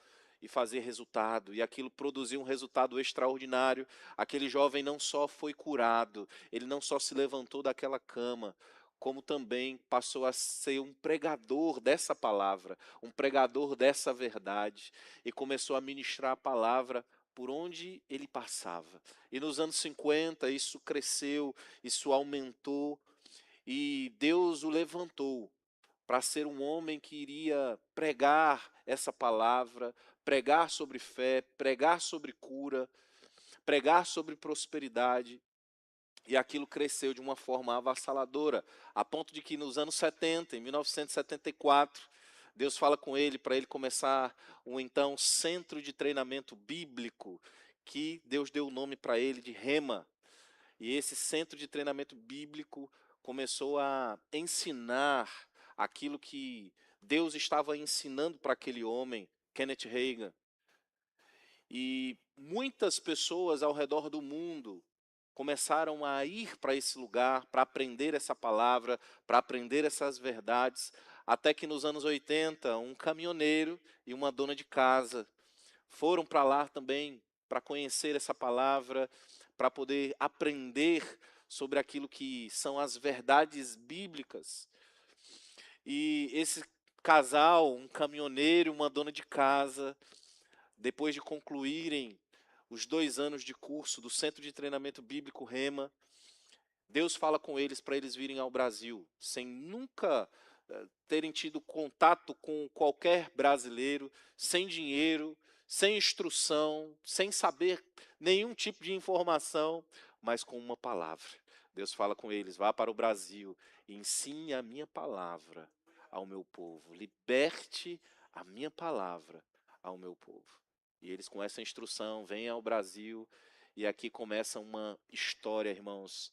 e fazer resultado, e aquilo produziu um resultado extraordinário. Aquele jovem não só foi curado, ele não só se levantou daquela cama, como também passou a ser um pregador dessa palavra, um pregador dessa verdade, e começou a ministrar a palavra por onde ele passava. E nos anos 50 isso cresceu, isso aumentou, e Deus o levantou para ser um homem que iria pregar essa palavra, pregar sobre fé, pregar sobre cura, pregar sobre prosperidade. E aquilo cresceu de uma forma avassaladora, a ponto de que nos anos 70, em 1974, Deus fala com ele para ele começar um então centro de treinamento bíblico, que Deus deu o nome para ele de Rema. E esse centro de treinamento bíblico começou a ensinar aquilo que Deus estava ensinando para aquele homem, Kenneth Hagin. E muitas pessoas ao redor do mundo começaram a ir para esse lugar, para aprender essa palavra, para aprender essas verdades, até que nos anos 80, um caminhoneiro e uma dona de casa foram para lá também para conhecer essa palavra, para poder aprender sobre aquilo que são as verdades bíblicas. E esse casal, um caminhoneiro e uma dona de casa, depois de concluírem os 2 anos de curso do Centro de Treinamento Bíblico Rema, Deus fala com eles para eles virem ao Brasil, sem nunca terem tido contato com qualquer brasileiro, sem dinheiro, sem instrução, sem saber nenhum tipo de informação, mas com uma palavra. Deus fala com eles: vá para o Brasil e ensine a minha palavra ao meu povo, liberte a minha palavra ao meu povo. E eles, com essa instrução, vêm ao Brasil, e aqui começa uma história, irmãos,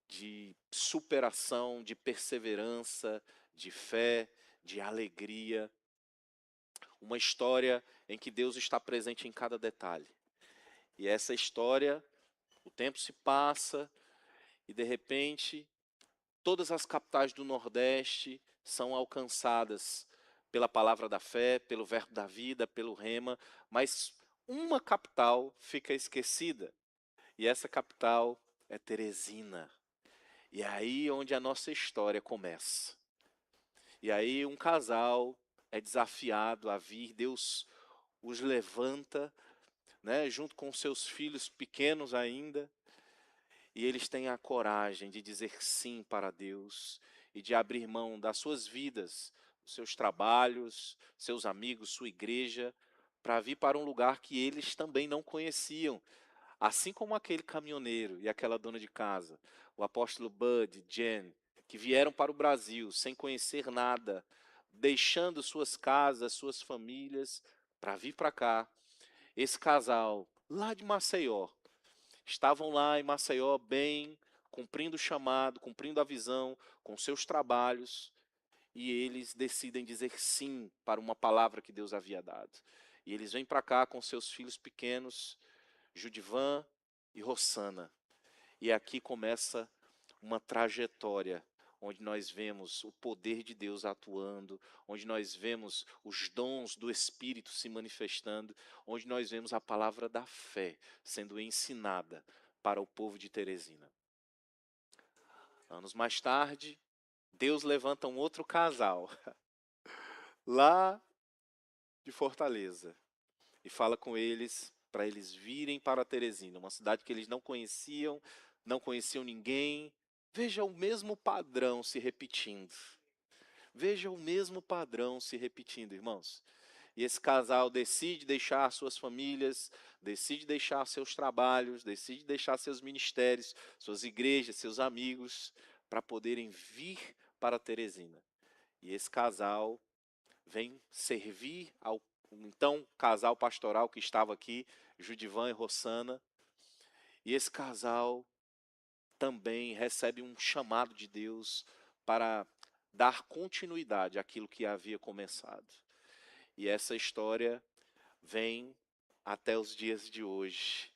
de superação, de perseverança, de fé, de alegria. Uma história em que Deus está presente em cada detalhe. E essa história, o tempo se passa, e de repente, todas as capitais do Nordeste são alcançadas pela palavra da fé, pelo verbo da vida, pelo rema, mas uma capital fica esquecida, e essa capital é Teresina. E é aí onde a nossa história começa. E aí um casal é desafiado a vir, Deus os levanta, né, junto com seus filhos pequenos ainda, e eles têm a coragem de dizer sim para Deus e de abrir mão das suas vidas, seus trabalhos, seus amigos, sua igreja, para vir para um lugar que eles também não conheciam. Assim como aquele caminhoneiro e aquela dona de casa, o apóstolo Bud, Jen, que vieram para o Brasil sem conhecer nada, deixando suas casas, suas famílias, para vir para cá. Esse casal, lá de Maceió, estavam lá em Maceió bem, cumprindo o chamado, cumprindo a visão, com seus trabalhos, e eles decidem dizer sim para uma palavra que Deus havia dado. E eles vêm para cá com seus filhos pequenos, Judivan e Rossana. E aqui começa uma trajetória onde nós vemos o poder de Deus atuando, onde nós vemos os dons do Espírito se manifestando, onde nós vemos a palavra da fé sendo ensinada para o povo de Teresina. Anos mais tarde, Deus levanta um outro casal, lá de Fortaleza, e fala com eles para eles virem para Teresina, uma cidade que eles não conheciam ninguém. Veja o mesmo padrão se repetindo. Veja o mesmo padrão se repetindo, irmãos. E esse casal decide deixar suas famílias, decide deixar seus trabalhos, decide deixar seus ministérios, suas igrejas, seus amigos, para poderem vir para Teresina. E esse casal vem servir ao então casal pastoral que estava aqui, Judivan e Rossana. E esse casal também recebe um chamado de Deus para dar continuidade àquilo que havia começado. E essa história vem até os dias de hoje.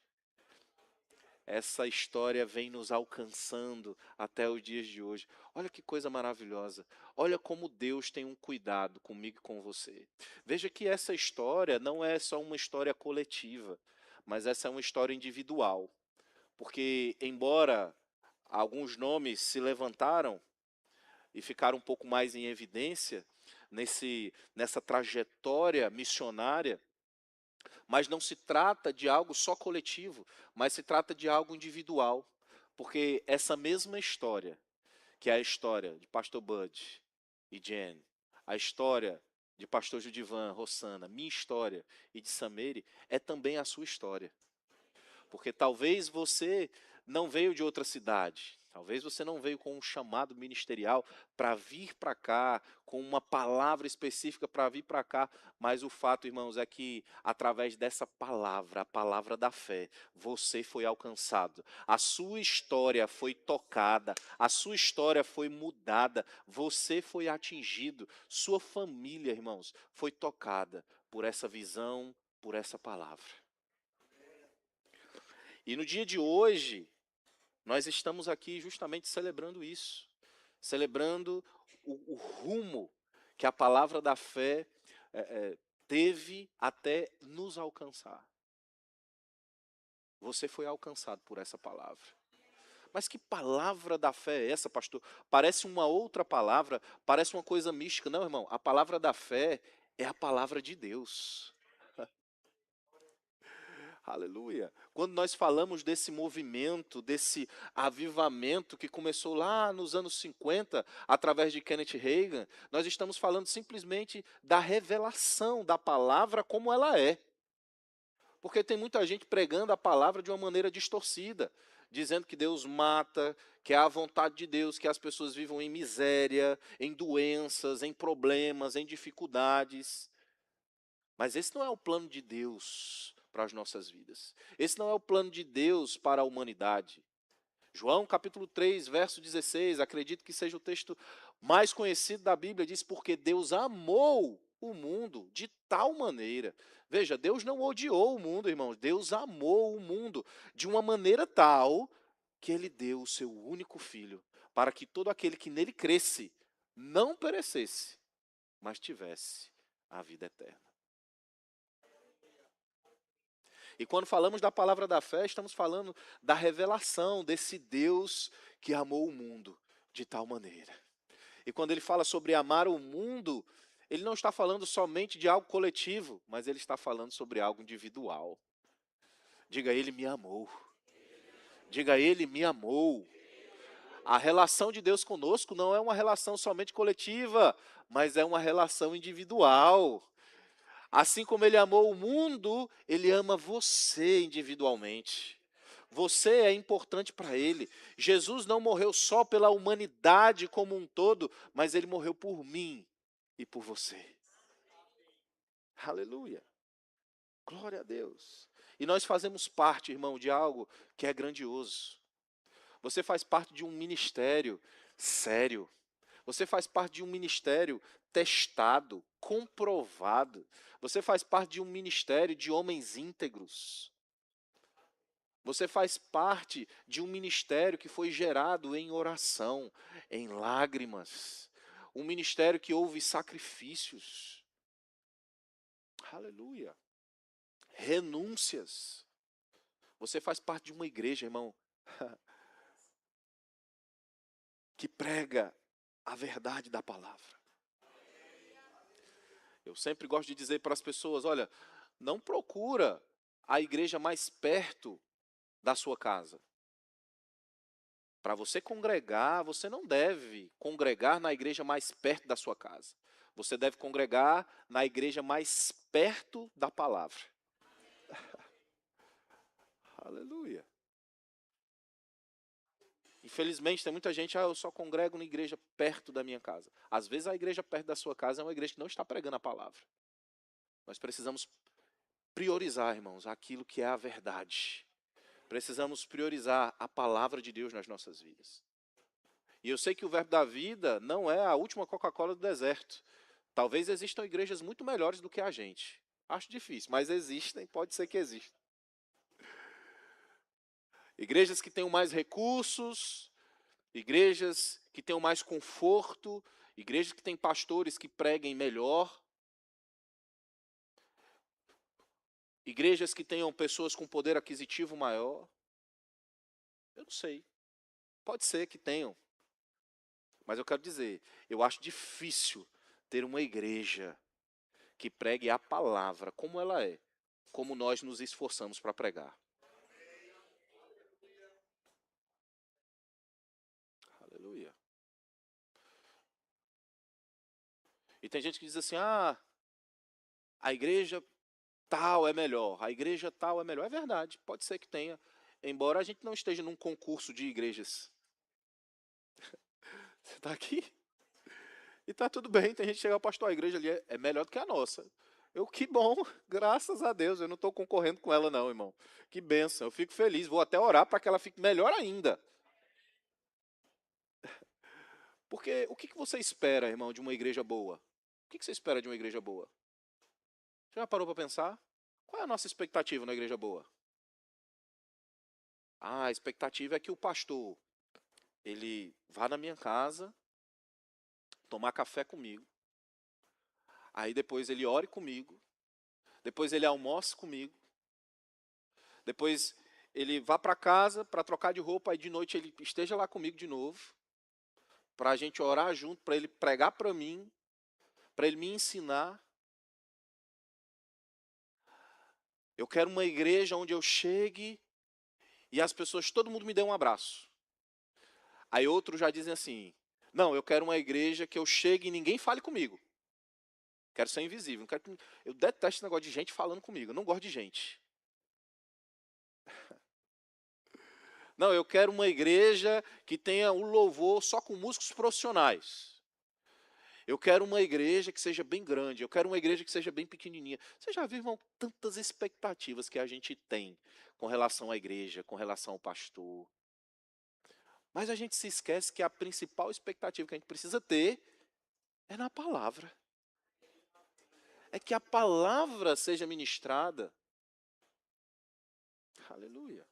essa história vem nos alcançando até os dias de hoje. Olha que coisa maravilhosa. Olha como Deus tem um cuidado comigo e com você. Veja que essa história não é só uma história coletiva, mas essa é uma história individual. Porque, embora alguns nomes se levantaram e ficaram um pouco mais em evidência nessa trajetória missionária, mas não se trata de algo só coletivo, mas se trata de algo individual. Porque essa mesma história, que é a história de Pastor Bud e Jen, a história de Pastor Judivan, Rossana, minha história e de Samere, é também a sua história. Porque talvez você não veio de outra cidade, talvez você não veio com um chamado ministerial para vir para cá, com uma palavra específica para vir para cá, mas o fato, irmãos, é que através dessa palavra, a palavra da fé, você foi alcançado, a sua história foi tocada, a sua história foi mudada, você foi atingido, sua família, irmãos, foi tocada por essa visão, por essa palavra. E no dia de hoje, nós estamos aqui justamente celebrando isso, celebrando o rumo que a palavra da fé teve até nos alcançar. Você foi alcançado por essa palavra. Mas que palavra da fé é essa, pastor? Parece uma outra palavra, parece uma coisa mística. Não, irmão, a palavra da fé é a palavra de Deus. Aleluia. Quando nós falamos desse movimento, desse avivamento que começou lá nos anos 50, através de Kenneth Hagin, nós estamos falando simplesmente da revelação da palavra como ela é. Porque tem muita gente pregando a palavra de uma maneira distorcida, dizendo que Deus mata, que é a vontade de Deus que as pessoas vivam em miséria, em doenças, em problemas, em dificuldades. Mas esse não é o plano de Deus para as nossas vidas. Esse não é o plano de Deus para a humanidade. João capítulo 3, verso 16, acredito que seja o texto mais conhecido da Bíblia, diz: porque Deus amou o mundo de tal maneira. Veja, Deus não odiou o mundo, irmãos. Deus amou o mundo de uma maneira tal que Ele deu o seu único filho, para que todo aquele que nele cresce não perecesse, mas tivesse a vida eterna. E quando falamos da palavra da fé, estamos falando da revelação desse Deus que amou o mundo de tal maneira. E quando ele fala sobre amar o mundo, ele não está falando somente de algo coletivo, mas ele está falando sobre algo individual. Diga: ele me amou. Diga: ele me amou. A relação de Deus conosco não é uma relação somente coletiva, mas é uma relação individual. Assim como ele amou o mundo, ele ama você individualmente. Você é importante para ele. Jesus não morreu só pela humanidade como um todo, mas ele morreu por mim e por você. Aleluia. Glória a Deus. E nós fazemos parte, irmão, de algo que é grandioso. Você faz parte de um ministério sério. Você faz parte de um ministério testado, comprovado. Você faz parte de um ministério de homens íntegros. Você faz parte de um ministério que foi gerado em oração, em lágrimas. Um ministério que houve sacrifícios. Aleluia. Renúncias. Você faz parte de uma igreja, irmão, que prega a verdade da palavra. Eu sempre gosto de dizer para as pessoas: olha, não procura a igreja mais perto da sua casa. Para você congregar, você não deve congregar na igreja mais perto da sua casa. Você deve congregar na igreja mais perto da palavra. Aleluia. Infelizmente, tem muita gente: eu só congrego na igreja perto da minha casa. Às vezes a igreja perto da sua casa é uma igreja que não está pregando a palavra. Nós precisamos priorizar, irmãos, aquilo que é a verdade. Precisamos priorizar a palavra de Deus nas nossas vidas. E eu sei que o verbo da vida não é a última Coca-Cola do deserto. Talvez existam igrejas muito melhores do que a gente. Acho difícil, mas existem, pode ser que existam. Igrejas que tenham mais recursos, igrejas que tenham mais conforto, igrejas que têm pastores que preguem melhor, igrejas que tenham pessoas com poder aquisitivo maior. Eu não sei. Pode ser que tenham. Mas eu quero dizer, eu acho difícil ter uma igreja que pregue a palavra como ela é, como nós nos esforçamos para pregar. Aleluia. E tem gente que diz assim, a igreja tal é melhor, a igreja tal é melhor. É verdade, pode ser que tenha, embora a gente não esteja num concurso de igrejas. Você está aqui? E está tudo bem, tem gente que chega ao pastor, a igreja ali é melhor do que a nossa. Que bom, graças a Deus, eu não estou concorrendo com ela não, irmão. Que bênção, eu fico feliz, vou até orar para que ela fique melhor ainda. Porque o que você espera, irmão, de uma igreja boa? O que você espera de uma igreja boa? Já parou para pensar? Qual é a nossa expectativa na igreja boa? A expectativa é que o pastor, ele vá na minha casa, tomar café comigo, aí depois ele ore comigo, depois ele almoce comigo, depois ele vá para casa para trocar de roupa, aí de noite ele esteja lá comigo de novo, para a gente orar junto, para ele pregar para mim, para ele me ensinar. Eu quero uma igreja onde eu chegue e as pessoas, todo mundo me dê um abraço. Aí outros já dizem assim, não, eu quero uma igreja que eu chegue e ninguém fale comigo. Quero ser invisível. Eu detesto esse negócio de gente falando comigo, eu não gosto de gente. Não, eu quero uma igreja que tenha um louvor só com músicos profissionais. Eu quero uma igreja que seja bem grande, eu quero uma igreja que seja bem pequenininha. Você já viu, irmão, tantas expectativas que a gente tem com relação à igreja, com relação ao pastor. Mas a gente se esquece que a principal expectativa que a gente precisa ter é na palavra. É que a palavra seja ministrada. Aleluia.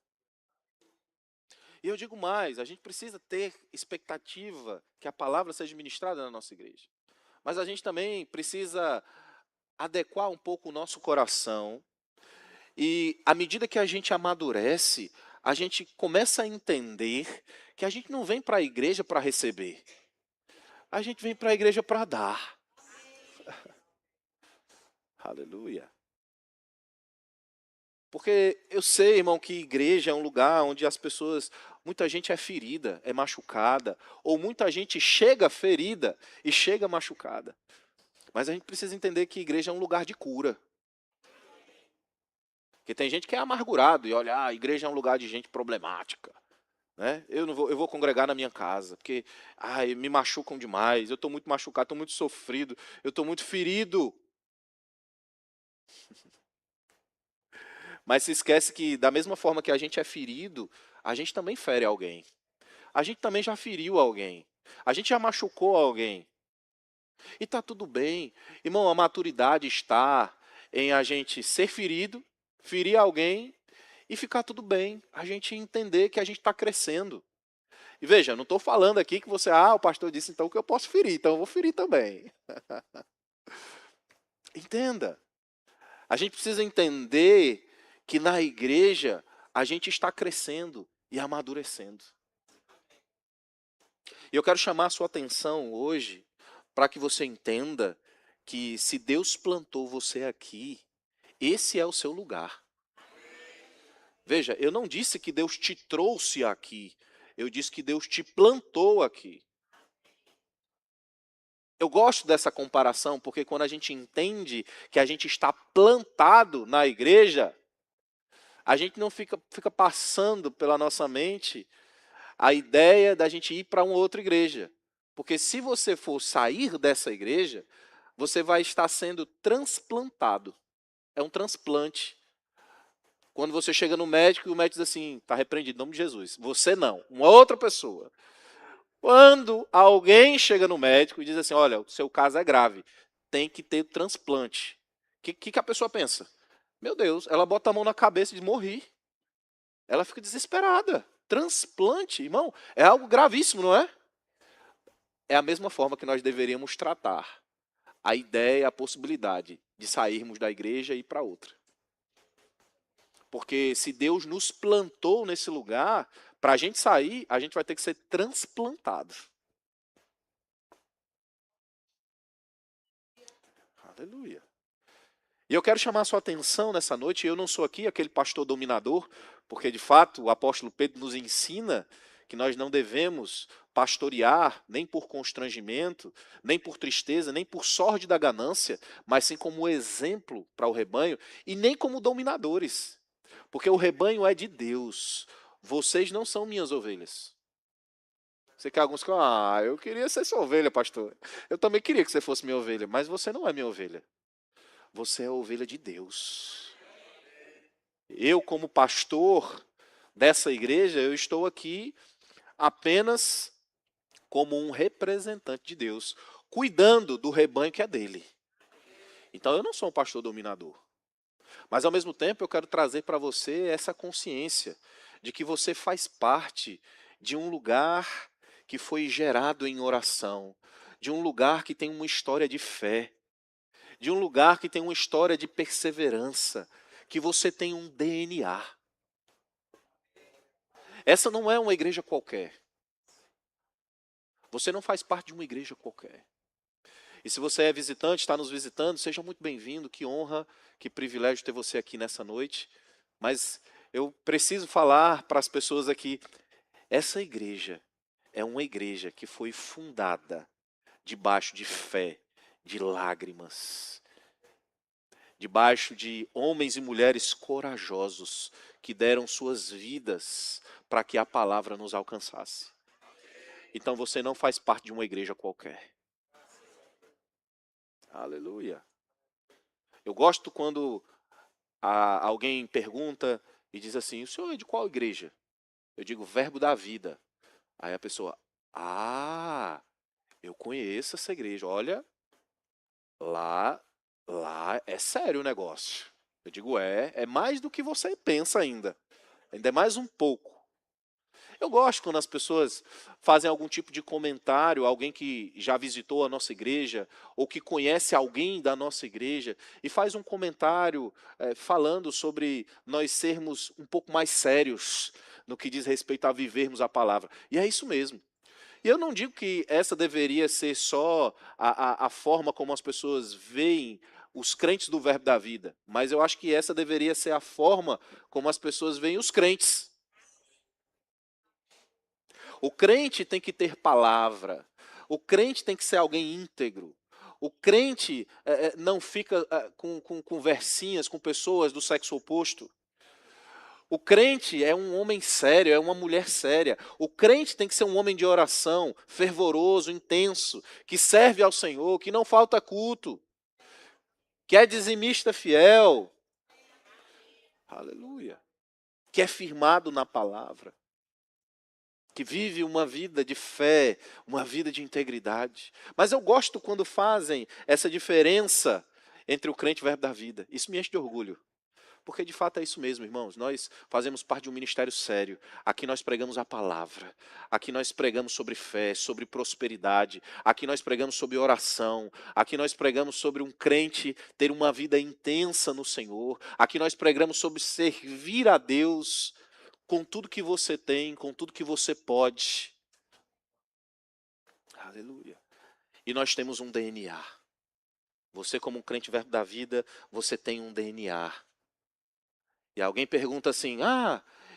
E eu digo mais, a gente precisa ter expectativa que a palavra seja ministrada na nossa igreja. Mas a gente também precisa adequar um pouco o nosso coração. E à medida que a gente amadurece, a gente começa a entender que a gente não vem para a igreja para receber. A gente vem para a igreja para dar. Aleluia. Porque eu sei, irmão, que igreja é um lugar onde as pessoas, muita gente é ferida, é machucada, ou muita gente chega ferida e chega machucada. Mas a gente precisa entender que igreja é um lugar de cura. Porque tem gente que é amargurado e olha, a igreja é um lugar de gente problemática. Né? Eu vou congregar na minha casa, porque me machucam demais, eu estou muito machucado, estou muito sofrido, eu estou muito ferido. Mas se esquece que da mesma forma que a gente é ferido, a gente também fere alguém. A gente também já feriu alguém. A gente já machucou alguém. E está tudo bem. Irmão, a maturidade está em a gente ser ferido, ferir alguém e ficar tudo bem. A gente entender que a gente está crescendo. E veja, não estou falando aqui que você, o pastor disse então que eu posso ferir, então eu vou ferir também. Entenda. A gente precisa entender que na igreja a gente está crescendo e amadurecendo. E eu quero chamar a sua atenção hoje para que você entenda que se Deus plantou você aqui, esse é o seu lugar. Veja, eu não disse que Deus te trouxe aqui, eu disse que Deus te plantou aqui. Eu gosto dessa comparação porque quando a gente entende que a gente está plantado na igreja, a gente não fica passando pela nossa mente a ideia da gente ir para uma outra igreja. Porque se você for sair dessa igreja, você vai estar sendo transplantado. É um transplante. Quando você chega no médico e o médico diz assim, está repreendido em nome de Jesus. Você não, uma outra pessoa. Quando alguém chega no médico e diz assim, olha, o seu caso é grave, tem que ter transplante. O que a pessoa pensa? Meu Deus, ela bota a mão na cabeça e diz, morri. ela fica desesperada. Transplante, irmão, é algo gravíssimo, não é? É a mesma forma que nós deveríamos tratar a ideia, a possibilidade de sairmos da igreja e ir para outra. Porque se Deus nos plantou nesse lugar, para a gente sair, a gente vai ter que ser transplantado. Aleluia. E eu quero chamar a sua atenção nessa noite. Eu não sou aqui aquele pastor dominador, porque de fato o apóstolo Pedro nos ensina que nós não devemos pastorear nem por constrangimento, nem por tristeza, nem por sorte da ganância, mas sim como exemplo para o rebanho e nem como dominadores. Porque o rebanho é de Deus. Vocês não são minhas ovelhas. Você quer alguns que eu queria ser sua ovelha, pastor. Eu também queria que você fosse minha ovelha, mas você não é minha ovelha. Você é a ovelha de Deus. Eu, como pastor dessa igreja, eu estou aqui apenas como um representante de Deus, cuidando do rebanho que é dele. Então eu não sou um pastor dominador. Mas ao mesmo tempo eu quero trazer para você essa consciência de que você faz parte de um lugar que foi gerado em oração, de um lugar que tem uma história de fé, de um lugar que tem uma história de perseverança, que você tem um DNA. Essa não é uma igreja qualquer. Você não faz parte de uma igreja qualquer. E se você é visitante, está nos visitando, seja muito bem-vindo, que honra, que privilégio ter você aqui nessa noite. Mas eu preciso falar para as pessoas aqui, essa igreja é uma igreja que foi fundada debaixo de fé, de lágrimas, debaixo de homens e mulheres corajosos que deram suas vidas para que a palavra nos alcançasse. Então você não faz parte de uma igreja qualquer. Aleluia. Eu gosto quando alguém pergunta e diz assim, o senhor é de qual igreja? Eu digo, Verbo da Vida. Aí a pessoa, eu conheço essa igreja, olha, lá é sério o negócio. Eu digo, é mais do que você pensa ainda é mais um pouco. Eu gosto quando as pessoas fazem algum tipo de comentário, alguém que já visitou a nossa igreja, ou que conhece alguém da nossa igreja, e faz um comentário falando sobre nós sermos um pouco mais sérios no que diz respeito a vivermos a palavra. E é isso mesmo. E eu não digo que essa deveria ser só a forma como as pessoas veem os crentes do Verbo da Vida, mas eu acho que essa deveria ser a forma como as pessoas veem os crentes. O crente tem que ter palavra, o crente tem que ser alguém íntegro, o crente não fica com conversinhas com pessoas do sexo oposto. O crente é um homem sério, é uma mulher séria. O crente tem que ser um homem de oração, fervoroso, intenso, que serve ao Senhor, que não falta culto, que é dizimista fiel. Aleluia. Que é firmado na palavra. Que vive uma vida de fé, uma vida de integridade. Mas eu gosto quando fazem essa diferença entre o crente e o Verbo da Vida. Isso me enche de orgulho. Porque de fato é isso mesmo, irmãos. Nós fazemos parte de um ministério sério. Aqui nós pregamos a palavra. Aqui nós pregamos sobre fé, sobre prosperidade. Aqui nós pregamos sobre oração. Aqui nós pregamos sobre um crente ter uma vida intensa no Senhor. Aqui nós pregamos sobre servir a Deus com tudo que você tem, com tudo que você pode. Aleluia. E nós temos um DNA. Você, como um crente Verbo da Vida, você tem um DNA. E alguém pergunta assim,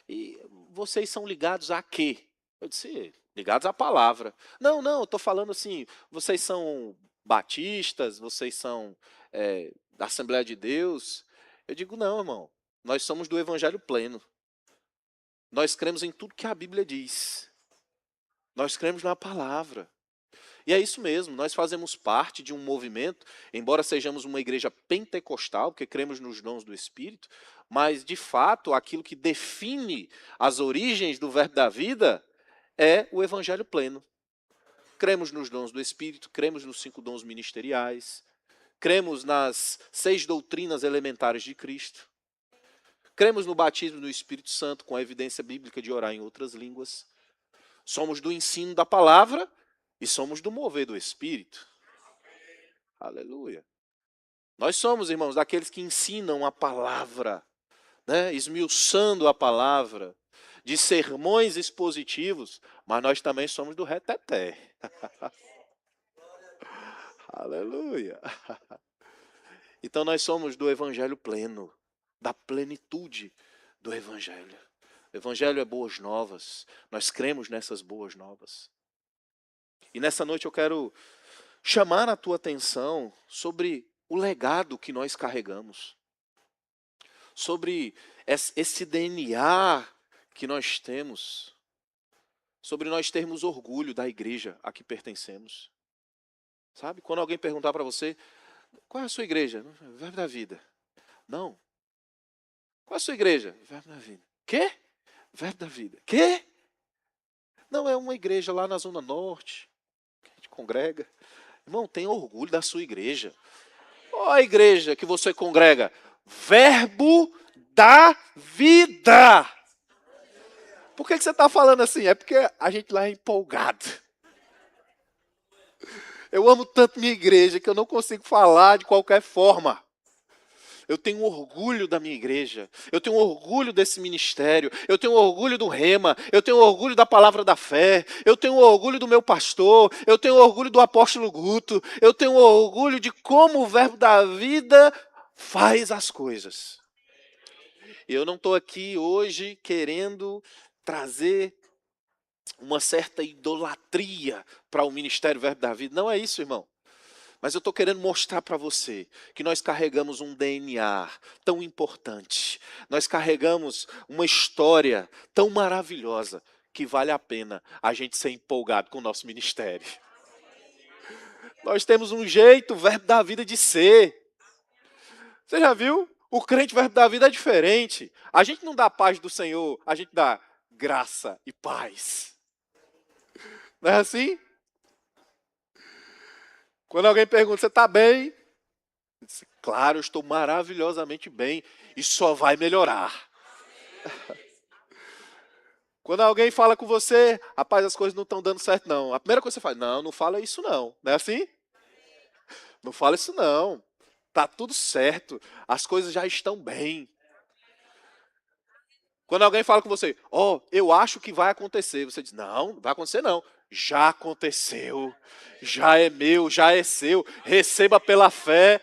e vocês são ligados a quê? Eu disse, ligados à palavra. Não, eu estou falando assim, vocês são batistas, vocês são da Assembleia de Deus. Eu digo, não, irmão, nós somos do Evangelho pleno. Nós cremos em tudo que a Bíblia diz. Nós cremos na palavra. E é isso mesmo, nós fazemos parte de um movimento, embora sejamos uma igreja pentecostal, porque cremos nos dons do Espírito, mas de fato aquilo que define as origens do Verbo da Vida é o Evangelho pleno. Cremos nos dons do Espírito, cremos nos 5 dons ministeriais, cremos nas 6 doutrinas elementares de Cristo. Cremos no batismo no Espírito Santo com a evidência bíblica de orar em outras línguas. Somos do ensino da palavra e somos do mover do Espírito. Aleluia. Nós somos, irmãos, daqueles que ensinam a palavra, né? Esmiuçando a palavra, de sermões expositivos, mas nós também somos do reteté. Aleluia. Então nós somos do evangelho pleno, da plenitude do evangelho. O evangelho é boas novas, nós cremos nessas boas novas. E nessa noite eu quero chamar a tua atenção sobre o legado que nós carregamos, sobre esse DNA que nós temos, sobre nós termos orgulho da igreja a que pertencemos. Sabe, quando alguém perguntar para você, qual é a sua igreja? Verbo da Vida. Não. Qual é a sua igreja? Verbo da Vida. Quê? Verbo da Vida. Quê? Não, é uma igreja lá na Zona Norte, que a gente congrega. Irmão, tenha orgulho da sua igreja. Qual a igreja que você congrega? Verbo da Vida. Por que você está falando assim? É porque a gente lá é empolgado. Eu amo tanto minha igreja que eu não consigo falar de qualquer forma. Eu tenho orgulho da minha igreja. Eu tenho orgulho desse ministério. Eu tenho orgulho do Rema. Eu tenho orgulho da palavra da fé. Eu tenho orgulho do meu pastor. Eu tenho orgulho do apóstolo Guto. Eu tenho orgulho de como o verbo da vida faz as coisas. Eu não estou aqui hoje querendo trazer uma certa idolatria para o ministério Verbo da Vida. Não é isso, irmão. Mas eu estou querendo mostrar para você que nós carregamos um DNA tão importante. Nós carregamos uma história tão maravilhosa que vale a pena a gente ser empolgado com o nosso ministério. Nós temos um jeito Verbo da Vida de ser. Você já viu? O crente Verbo da Vida é diferente. A gente não dá a paz do Senhor, a gente dá graça e paz. Não é assim? Quando alguém pergunta, você está bem? Eu disse, claro, eu estou maravilhosamente bem e só vai melhorar. Quando alguém fala com você, rapaz, as coisas não estão dando certo não. A primeira coisa que você faz, não fala isso não. Não é assim? Não fala isso não. Está tudo certo, as coisas já estão bem. Quando alguém fala com você, eu acho que vai acontecer. Você diz, não vai acontecer não. Já aconteceu, já é meu, já é seu, receba pela fé.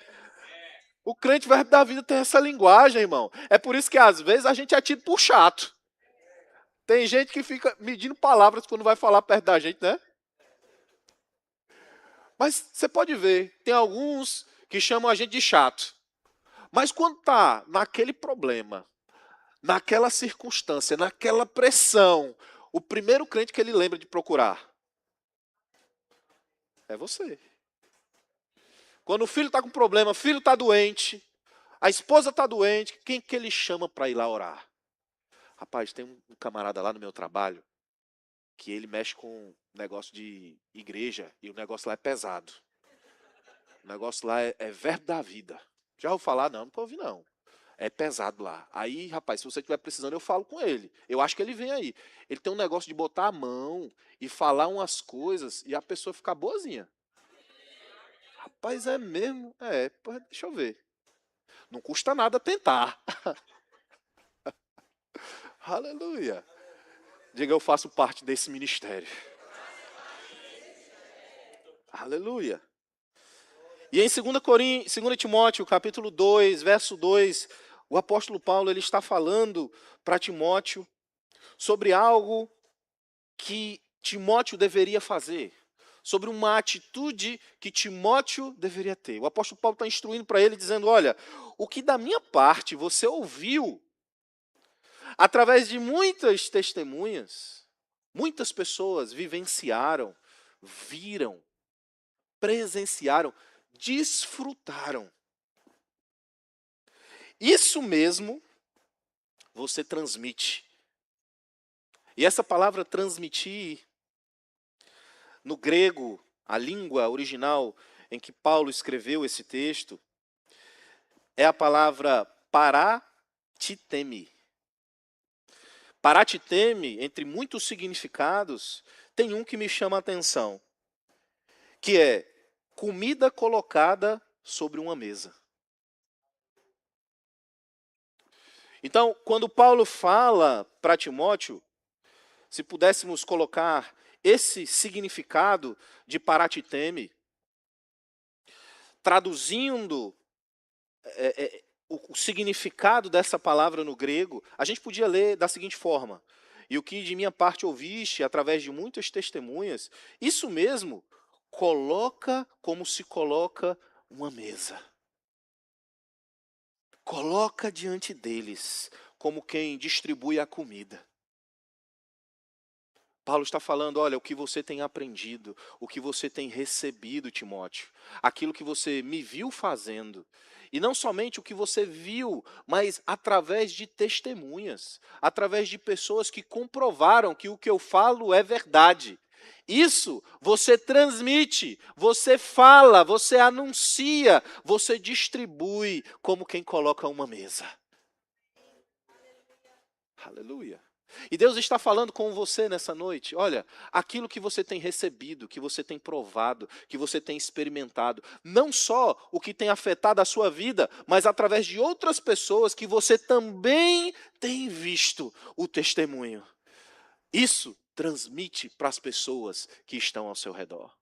O crente Verbo da Vida tem essa linguagem, irmão. É por isso que às vezes a gente é tido por chato. Tem gente que fica medindo palavras quando vai falar perto da gente, né? Mas você pode ver, tem alguns que chamam a gente de chato. Mas quando está naquele problema, naquela circunstância, naquela pressão, o primeiro crente que ele lembra de procurar é você. Quando o filho está com problema, o filho está doente, a esposa está doente, quem que ele chama para ir lá orar? Rapaz, tem um camarada lá no meu trabalho que ele mexe com um negócio de igreja e o negócio lá é pesado. O negócio lá é Verbo da Vida. Já ouviu falar? Não, nunca ouvi não. É pesado lá. Aí, rapaz, se você estiver precisando, eu falo com ele. Eu acho que ele vem aí. Ele tem um negócio de botar a mão e falar umas coisas e a pessoa ficar boazinha. Rapaz, é mesmo? Deixa eu ver. Não custa nada tentar. Aleluia. Diga, eu faço parte desse ministério. Aleluia. E em 2 Timóteo, capítulo 2, verso 2, o apóstolo Paulo ele está falando para Timóteo sobre algo que Timóteo deveria fazer, sobre uma atitude que Timóteo deveria ter. O apóstolo Paulo está instruindo para ele, dizendo, olha, o que da minha parte você ouviu, através de muitas testemunhas, muitas pessoas vivenciaram, viram, presenciaram, desfrutaram. Isso mesmo você transmite. E essa palavra transmitir, no grego, a língua original em que Paulo escreveu esse texto, é a palavra te teme. Pará te teme, entre muitos significados, tem um que me chama a atenção, que é comida colocada sobre uma mesa. Então, quando Paulo fala para Timóteo, se pudéssemos colocar esse significado de Pará te teme, traduzindo o significado dessa palavra no grego, a gente podia ler da seguinte forma: e o que de minha parte ouviste, através de muitas testemunhas, isso mesmo, coloca como se coloca uma mesa. Coloca diante deles, como quem distribui a comida. Paulo está falando, olha, o que você tem aprendido, o que você tem recebido, Timóteo, aquilo que você me viu fazendo. E não somente o que você viu, mas através de testemunhas, através de pessoas que comprovaram que o que eu falo é verdade. Isso você transmite, você fala, você anuncia, você distribui como quem coloca uma mesa. Aleluia. E Deus está falando com você nessa noite. Olha, aquilo que você tem recebido, que você tem provado, que você tem experimentado, não só o que tem afetado a sua vida, mas através de outras pessoas que você também tem visto o testemunho. Isso transmite para as pessoas que estão ao seu redor.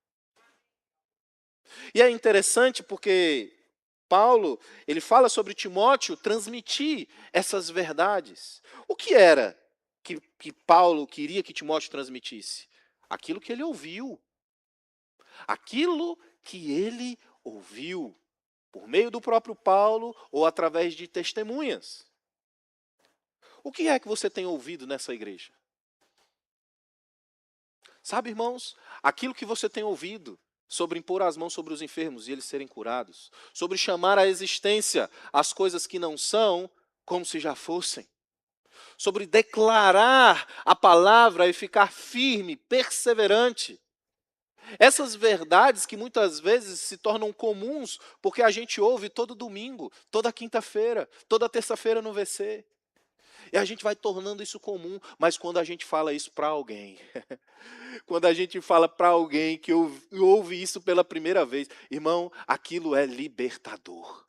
E é interessante porque Paulo, ele fala sobre Timóteo transmitir essas verdades. O que era que Paulo queria que Timóteo transmitisse? Aquilo que ele ouviu. Aquilo que ele ouviu, por meio do próprio Paulo ou através de testemunhas. O que é que você tem ouvido nessa igreja? Sabe, irmãos, aquilo que você tem ouvido sobre impor as mãos sobre os enfermos e eles serem curados, sobre chamar à existência as coisas que não são como se já fossem, sobre declarar a palavra e ficar firme, perseverante. Essas verdades que muitas vezes se tornam comuns porque a gente ouve todo domingo, toda quinta-feira, toda terça-feira no VC. E a gente vai tornando isso comum, mas quando a gente fala isso para alguém, quando a gente fala para alguém que ouve isso pela primeira vez, irmão, aquilo é libertador.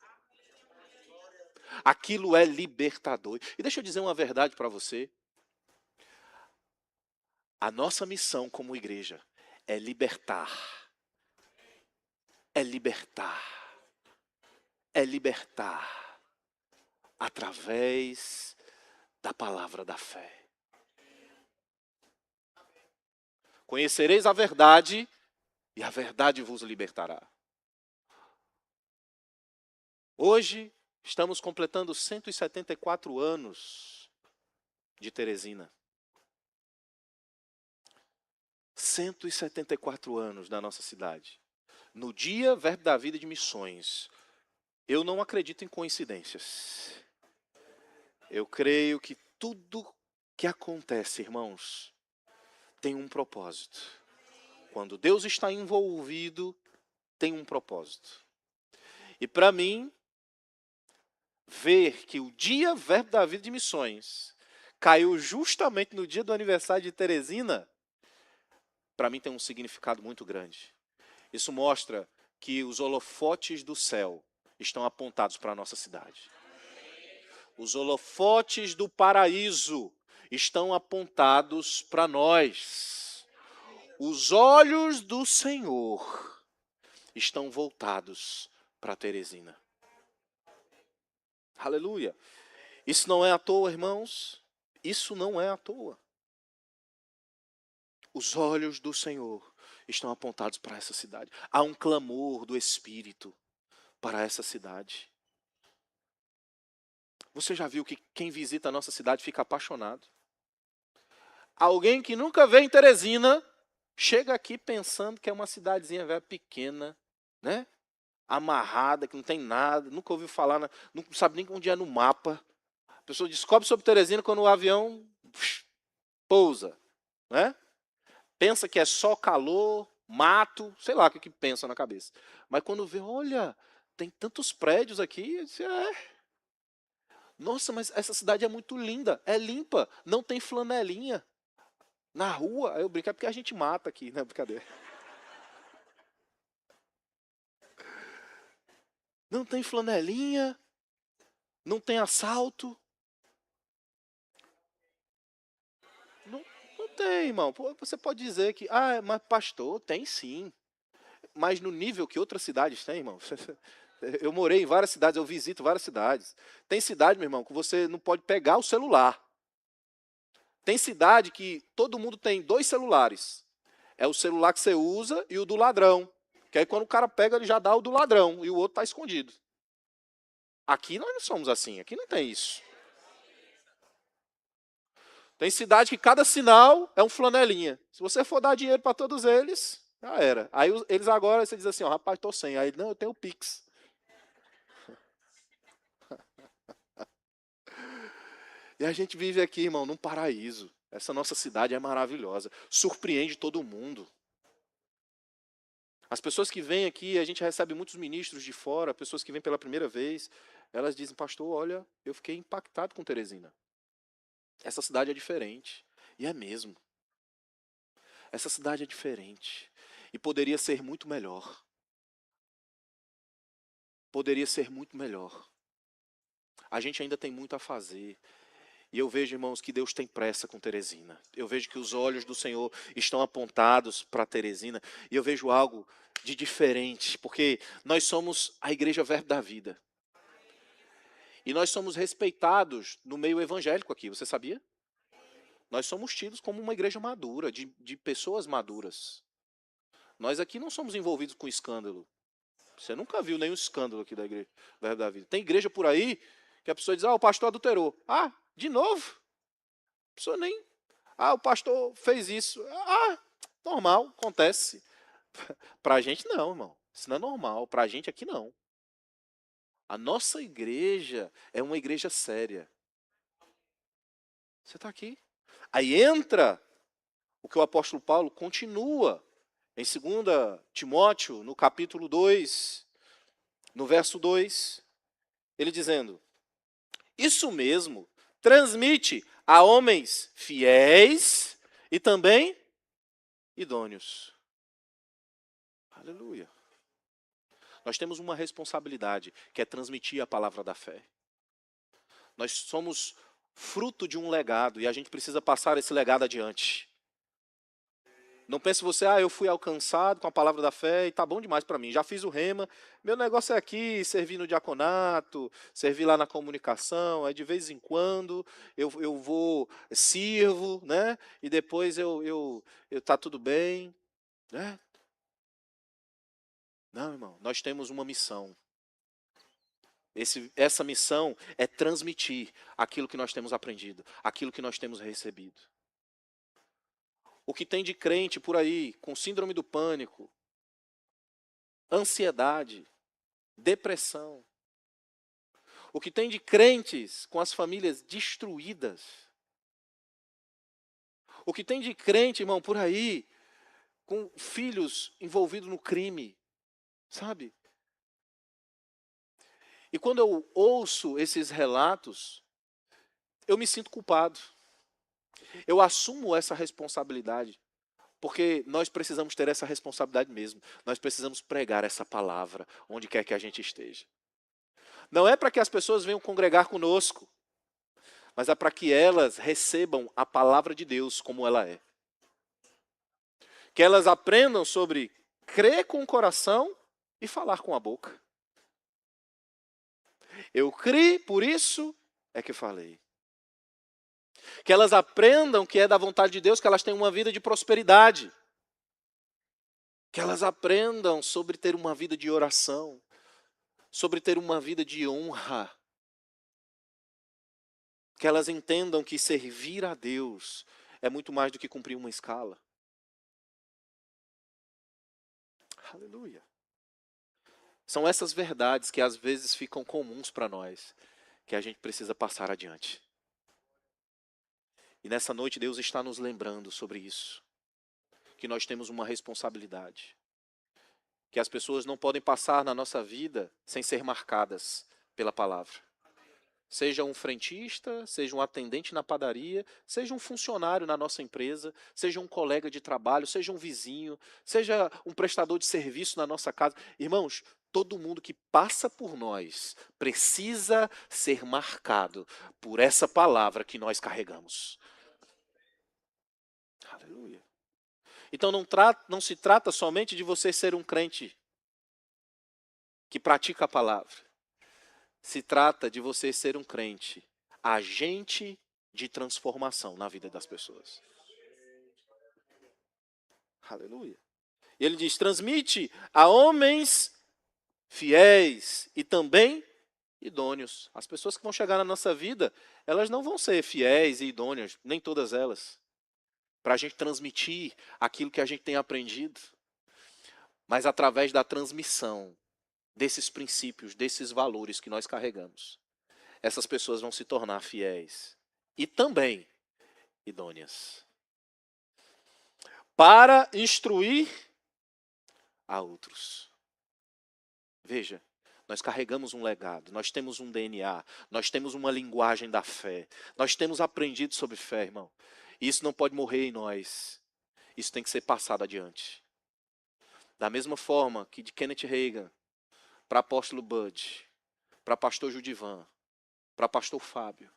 Aquilo é libertador. E deixa eu dizer uma verdade para você. A nossa missão como igreja é libertar. É libertar. É libertar. Através da palavra da fé. Conhecereis a verdade e a verdade vos libertará. Hoje estamos completando 174 anos de Teresina. 174 anos da nossa cidade. No dia Verbo da Vida de Missões, eu não acredito em coincidências. Eu creio que tudo que acontece, irmãos, tem um propósito. Quando Deus está envolvido, tem um propósito. E para mim, ver que o dia Verbo da Vida de Missões caiu justamente no dia do aniversário de Teresina, para mim tem um significado muito grande. Isso mostra que os holofotes do céu estão apontados para a nossa cidade. Os holofotes do paraíso estão apontados para nós. Os olhos do Senhor estão voltados para Teresina. Aleluia. Isso não é à toa, irmãos. Isso não é à toa. Os olhos do Senhor estão apontados para essa cidade. Há um clamor do Espírito para essa cidade. Você já viu que quem visita a nossa cidade fica apaixonado? Alguém que nunca veio em Teresina, chega aqui pensando que é uma cidadezinha velha pequena, né? Amarrada, que não tem nada, nunca ouviu falar, não sabe nem onde é no mapa. A pessoa descobre sobre Teresina quando o avião pousa, né? Pensa que é só calor, mato, sei lá o que pensa na cabeça. Mas quando vê, olha, tem tantos prédios aqui, Nossa, mas essa cidade é muito linda, é limpa, não tem flanelinha. Na rua, aí eu brinco, é porque a gente mata aqui, né? Brincadeira. Não tem flanelinha, não tem assalto. Não tem, irmão. Você pode dizer que, mas pastor, tem sim. Mas no nível que outras cidades têm, irmão. Eu morei em várias cidades, eu visito várias cidades. Tem cidade, meu irmão, que você não pode pegar o celular. Tem cidade que todo mundo tem 2 celulares. É o celular que você usa e o do ladrão. Que aí quando o cara pega, ele já dá o do ladrão e o outro está escondido. Aqui nós não somos assim, aqui não tem isso. Tem cidade que cada sinal é um flanelinha. Se você for dar dinheiro para todos eles, já era. Aí eles agora, você diz assim, ó, rapaz, tô sem. Aí, não, eu tenho o Pix. E a gente vive aqui, irmão, num paraíso. Essa nossa cidade é maravilhosa. Surpreende todo mundo. As pessoas que vêm aqui, a gente recebe muitos ministros de fora, pessoas que vêm pela primeira vez, elas dizem, pastor, olha, eu fiquei impactado com Teresina. Essa cidade é diferente. E é mesmo. Essa cidade é diferente. E poderia ser muito melhor. Poderia ser muito melhor. A gente ainda tem muito a fazer. E eu vejo, irmãos, que Deus tem pressa com Teresina. Eu vejo que os olhos do Senhor estão apontados para Teresina. E eu vejo algo de diferente, porque nós somos a Igreja Verbo da Vida. E nós somos respeitados no meio evangélico aqui, você sabia? Nós somos tidos como uma igreja madura, de pessoas maduras. Nós aqui não somos envolvidos com escândalo. Você nunca viu nenhum escândalo aqui da Igreja Verbo da Vida. Tem igreja por aí que a pessoa diz, o pastor adulterou. De novo? A pessoa nem... o pastor fez isso. Normal, acontece. Para a gente não, irmão. Isso não é normal. Para a gente aqui não. A nossa igreja é uma igreja séria. Você está aqui. Aí entra o que o apóstolo Paulo continua em 2 Timóteo, no capítulo 2, no verso 2, ele dizendo, isso mesmo, transmite a homens fiéis e também idôneos. Aleluia. Nós temos uma responsabilidade, que é transmitir a palavra da fé. Nós somos fruto de um legado e a gente precisa passar esse legado adiante. Não pense você, eu fui alcançado com a palavra da fé e tá bom demais para mim. Já fiz o rema, meu negócio é aqui, servir no diaconato, servir lá na comunicação, aí de vez em quando eu vou, sirvo, né? E depois tá tudo bem, né? Não, irmão, nós temos uma missão. Essa missão é transmitir aquilo que nós temos aprendido, aquilo que nós temos recebido. O que tem de crente por aí, com síndrome do pânico, ansiedade, depressão. O que tem de crentes com as famílias destruídas. O que tem de crente, irmão, por aí, com filhos envolvidos no crime, sabe? E quando eu ouço esses relatos, eu me sinto culpado. Eu assumo essa responsabilidade, porque nós precisamos ter essa responsabilidade mesmo. Nós precisamos pregar essa palavra onde quer que a gente esteja. Não é para que as pessoas venham congregar conosco, mas é para que elas recebam a palavra de Deus como ela é. Que elas aprendam sobre crer com o coração e falar com a boca. Eu criei, por isso é que falei. Que elas aprendam que é da vontade de Deus, que elas tenham uma vida de prosperidade. Que elas aprendam sobre ter uma vida de oração, sobre ter uma vida de honra. Que elas entendam que servir a Deus é muito mais do que cumprir uma escala. Aleluia. São essas verdades que às vezes ficam comuns para nós, que a gente precisa passar adiante. E nessa noite Deus está nos lembrando sobre isso. Que nós temos uma responsabilidade. Que as pessoas não podem passar na nossa vida sem ser marcadas pela palavra. Seja um frentista, seja um atendente na padaria, seja um funcionário na nossa empresa, seja um colega de trabalho, seja um vizinho, seja um prestador de serviço na nossa casa. Irmãos, todo mundo que passa por nós precisa ser marcado por essa palavra que nós carregamos. Aleluia. Então não se trata somente de você ser um crente que pratica a palavra. Se trata de você ser um crente, agente de transformação na vida das pessoas. Aleluia. E ele diz, transmite a homens fiéis e também idôneos. As pessoas que vão chegar na nossa vida, elas não vão ser fiéis e idôneas, nem todas elas, para a gente transmitir aquilo que a gente tem aprendido. Mas através da transmissão desses princípios, desses valores que nós carregamos, essas pessoas vão se tornar fiéis e também idôneas para instruir a outros. Veja, nós carregamos um legado, nós temos um DNA, nós temos uma linguagem da fé, nós temos aprendido sobre fé, irmão. E isso não pode morrer em nós, isso tem que ser passado adiante. Da mesma forma que de Kenneth Hagin para apóstolo Bud, para pastor Judivan, para pastor Fábio,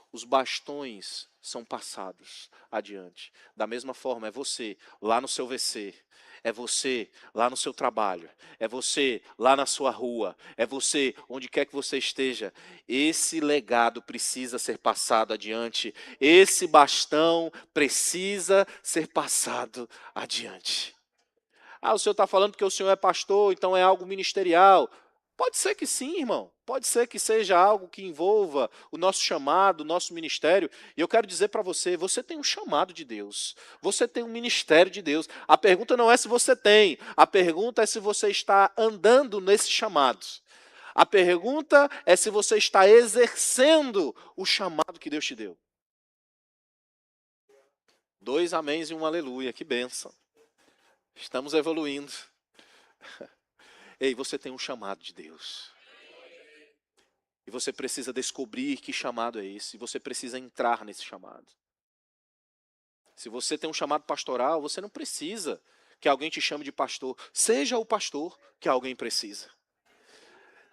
os bastões são passados adiante. Da mesma forma, é você lá no seu VC, é você lá no seu trabalho, é você lá na sua rua, é você onde quer que você esteja. Esse legado precisa ser passado adiante, esse bastão precisa ser passado adiante. Ah, o senhor está falando porque o senhor é pastor, então é algo ministerial. Pode ser que sim, irmão. Pode ser que seja algo que envolva o nosso chamado, o nosso ministério. E eu quero dizer para você, você tem um chamado de Deus. Você tem um ministério de Deus. A pergunta não é se você tem. A pergunta é se você está andando nesse chamado. A pergunta é se você está exercendo o chamado que Deus te deu. 2 améns e 1 aleluia. Que bênção. Estamos evoluindo. Ei, você tem um chamado de Deus. E você precisa descobrir que chamado é esse. Você precisa entrar nesse chamado. Se você tem um chamado pastoral, você não precisa que alguém te chame de pastor. Seja o pastor que alguém precisa.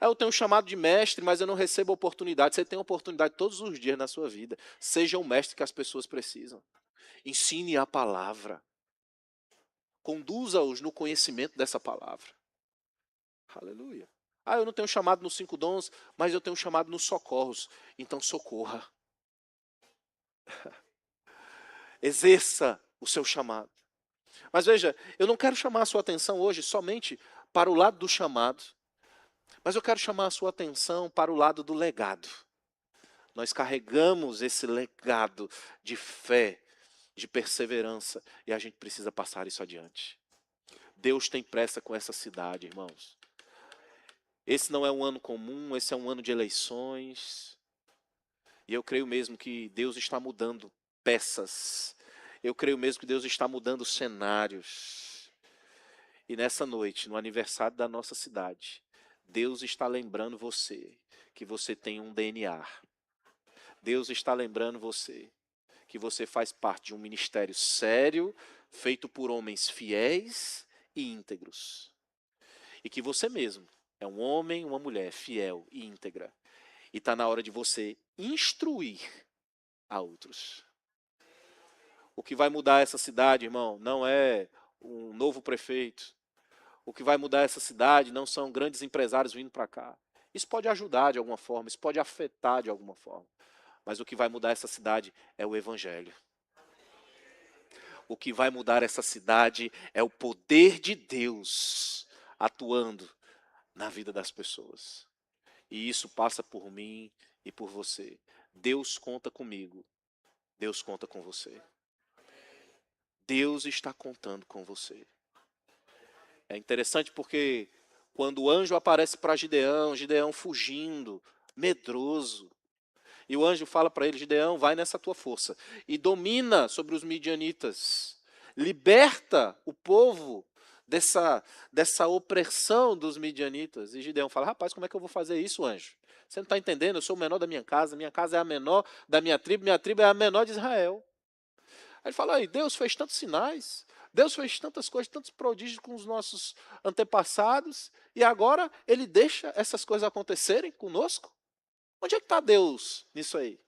Eu tenho um chamado de mestre, mas eu não recebo oportunidade. Você tem oportunidade todos os dias na sua vida. Seja o mestre que as pessoas precisam. Ensine a palavra. Conduza-os no conhecimento dessa palavra. Aleluia. Ah, eu não tenho chamado nos 5 dons, mas eu tenho chamado nos socorros. Então socorra. Exerça o seu chamado. Mas veja, eu não quero chamar a sua atenção hoje somente para o lado do chamado, mas eu quero chamar a sua atenção para o lado do legado. Nós carregamos esse legado de fé, de perseverança, e a gente precisa passar isso adiante. Deus tem pressa com essa cidade, irmãos. Esse não é um ano comum, esse é um ano de eleições. E eu creio mesmo que Deus está mudando peças. Eu creio mesmo que Deus está mudando cenários. E nessa noite, no aniversário da nossa cidade, Deus está lembrando você que você tem um DNA. Deus está lembrando você que você faz parte de um ministério sério, feito por homens fiéis e íntegros. E que você mesmo é um homem, uma mulher fiel e íntegra. E está na hora de você instruir a outros. O que vai mudar essa cidade, irmão, não é um novo prefeito. O que vai mudar essa cidade não são grandes empresários vindo para cá. Isso pode ajudar de alguma forma, isso pode afetar de alguma forma. Mas o que vai mudar essa cidade é o Evangelho. O que vai mudar essa cidade é o poder de Deus atuando na vida das pessoas. E isso passa por mim e por você. Deus conta comigo. Deus conta com você. Deus está contando com você. É interessante porque quando o anjo aparece para Gideão, Gideão fugindo, medroso. E o anjo fala para ele, Gideão, vai nessa tua força. E domina sobre os midianitas. Liberta o povo dessa opressão dos midianitas. E Gideão fala, rapaz, como é que eu vou fazer isso, anjo? Você não está entendendo? Eu sou o menor da minha casa é a menor da minha tribo é a menor de Israel. Aí ele fala, aí, Deus fez tantos sinais, Deus fez tantas coisas, tantos prodígios com os nossos antepassados, e agora ele deixa essas coisas acontecerem conosco? Onde é que está Deus nisso aí?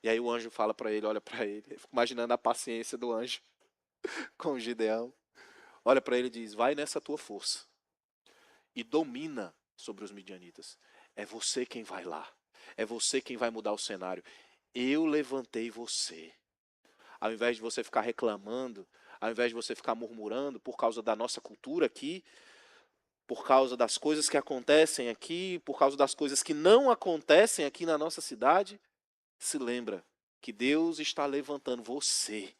E aí o anjo fala para ele, olha para ele, eu fico imaginando a paciência do anjo com o Gideão. Olha para ele e diz, vai nessa tua força e domina sobre os midianitas. É você quem vai lá, é você quem vai mudar o cenário. Eu levantei você. Ao invés de você ficar reclamando, ao invés de você ficar murmurando por causa da nossa cultura aqui, por causa das coisas que acontecem aqui, por causa das coisas que não acontecem aqui na nossa cidade, se lembra que Deus está levantando você,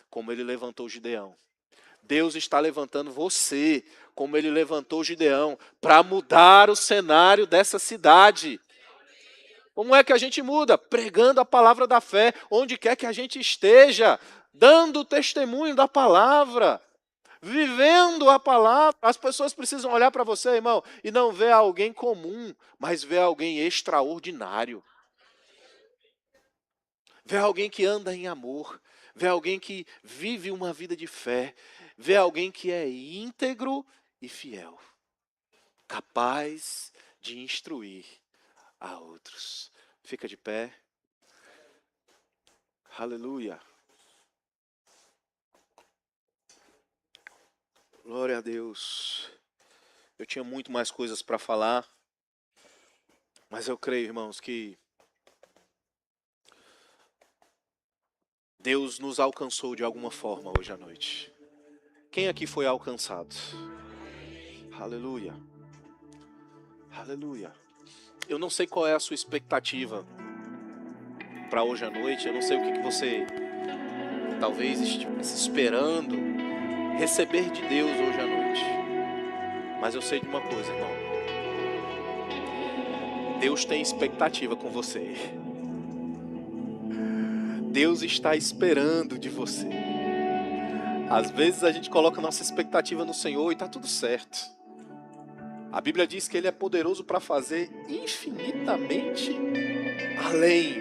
como Ele levantou Gideão. Deus está levantando você, como Ele levantou Gideão, para mudar o cenário dessa cidade. Como é que a gente muda? Pregando a palavra da fé, onde quer que a gente esteja, dando testemunho da palavra, vivendo a palavra. As pessoas precisam olhar para você, irmão, e não ver alguém comum, mas ver alguém extraordinário. Ver alguém que anda em amor, ver alguém que vive uma vida de fé, ver alguém que é íntegro e fiel, capaz de instruir a outros. Fica de pé. Aleluia. Glória a Deus. Eu tinha muito mais coisas para falar, mas eu creio, irmãos, que Deus nos alcançou de alguma forma hoje à noite. Quem aqui foi alcançado? Aleluia. Aleluia. Eu não sei qual é a sua expectativa para hoje à noite. Eu não sei o que você talvez estivesse esperando receber de Deus hoje à noite. Mas eu sei de uma coisa, irmão. Deus tem expectativa com você. Deus está esperando de você. Às vezes a gente coloca nossa expectativa no Senhor e está tudo certo. A Bíblia diz que Ele é poderoso para fazer infinitamente além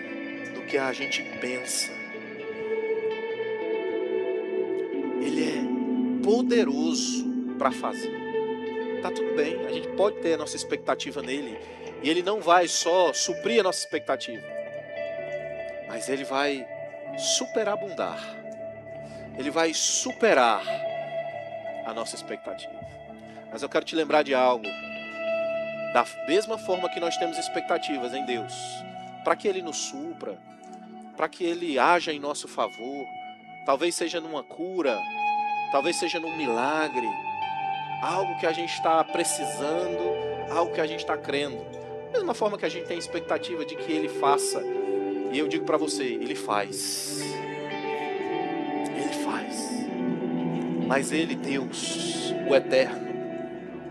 do que a gente pensa. Ele é poderoso para fazer. Tá tudo bem, a gente pode ter a nossa expectativa nele. E Ele não vai só suprir a nossa expectativa, mas Ele vai superabundar. Ele vai superar a nossa expectativa. Mas eu quero te lembrar de algo. Da mesma forma que nós temos expectativas em Deus, para que Ele nos supra, para que Ele haja em nosso favor, talvez seja numa cura, talvez seja num milagre, algo que a gente está precisando, algo que a gente está crendo. Da mesma forma que a gente tem expectativa de que Ele faça, e eu digo para você, Ele faz. Ele faz. Mas Ele, Deus, o Eterno,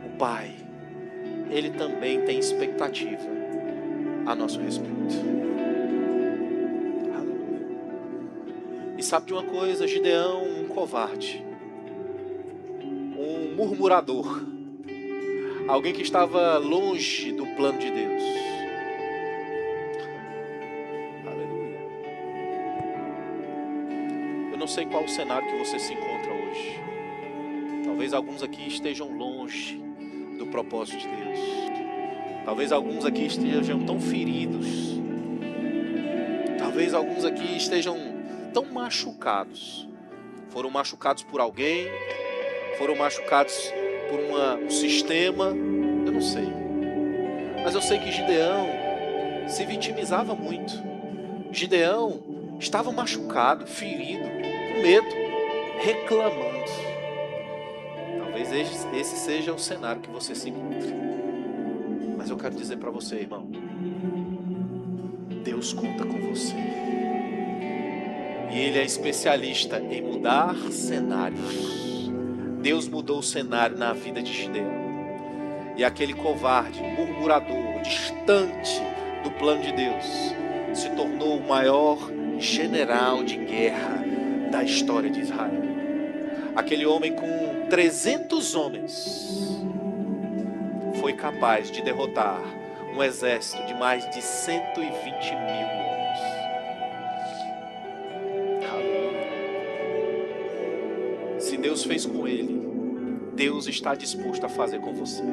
o Pai, Ele também tem expectativa a nosso respeito. Aleluia. E sabe de uma coisa? Gideão, um covarde, um murmurador, alguém que estava longe do plano de Deus. Aleluia. Eu não sei qual o cenário que você se encontra hoje. Talvez alguns aqui estejam longe do propósito de Deus. Talvez alguns aqui estejam tão feridos. Talvez alguns aqui estejam tão machucados. Foram machucados por alguém, foram machucados por um sistema, eu não sei. Mas eu sei que Gideão se vitimizava muito. Gideão estava machucado, ferido, com medo, reclamando. Talvez esse seja o cenário que você se encontre. Mas eu quero dizer para você, irmão, Deus conta com você. E Ele é especialista em mudar cenários. Deus mudou o cenário na vida de Gideão. E aquele covarde, murmurador, distante do plano de Deus, se tornou o maior general de guerra da história de Israel. Aquele homem com 300 homens foi capaz de derrotar um exército de mais de 120 mil homens. Aleluia. Se Deus fez com ele, Deus está disposto a fazer com você.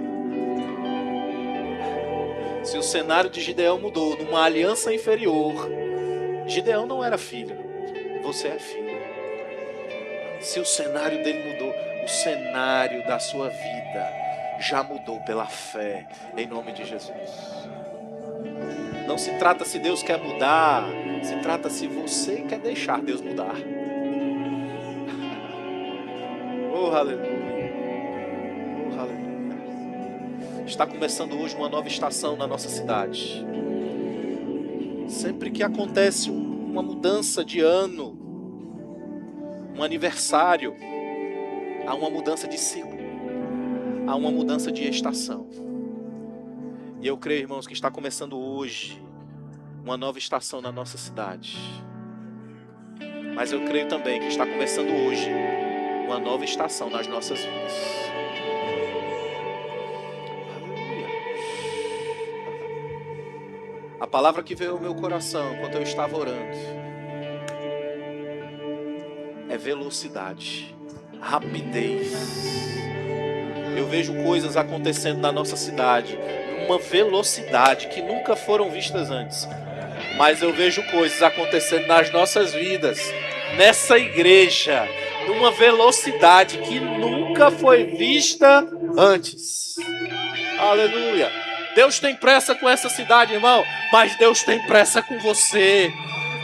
Se o cenário de Gideão mudou numa aliança inferior, Gideão não era filho, você é filho. Se o cenário dele mudou, o cenário da sua vida já mudou pela fé, em nome de Jesus. Não se trata se Deus quer mudar, se trata se você quer deixar Deus mudar. Oh, aleluia. Oh, aleluia. Está começando hoje uma nova estação na nossa cidade. Sempre que acontece uma mudança de ano, um aniversário, há uma mudança de ciclo, há uma mudança de estação. E eu creio, irmãos, que está começando hoje uma nova estação na nossa cidade. Mas eu creio também que está começando hoje uma nova estação nas nossas vidas. Aleluia. A palavra que veio ao meu coração enquanto eu estava orando é velocidade, rapidez. Eu vejo coisas acontecendo na nossa cidade, uma velocidade que nunca foram vistas antes. Mas eu vejo coisas acontecendo nas nossas vidas, nessa igreja, numa velocidade que nunca foi vista antes. Aleluia. Deus tem pressa com essa cidade, irmão, mas Deus tem pressa com você.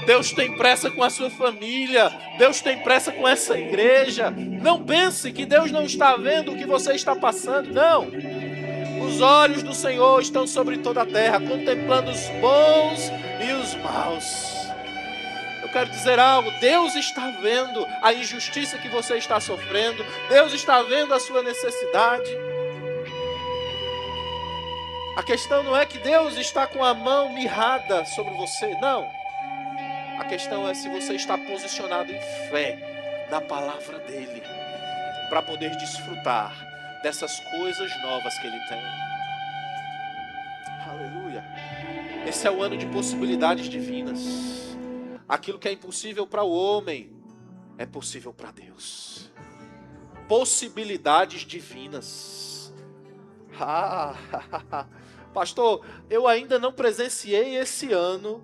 Deus tem pressa com a sua família. Deus tem pressa com essa igreja. Não pense que Deus não está vendo o que você está passando. Não. Os olhos do Senhor estão sobre toda a terra, contemplando os bons e os maus. Eu quero dizer algo. Deus está vendo a injustiça que você está sofrendo. Deus está vendo a sua necessidade. A questão não é que Deus está com a mão mirrada sobre você. Não. A questão é se você está posicionado em fé na palavra dele, para poder desfrutar dessas coisas novas que ele tem. Aleluia. Esse é o ano de possibilidades divinas. Aquilo que é impossível para o homem é possível para Deus. Possibilidades divinas. Pastor, eu ainda não presenciei esse ano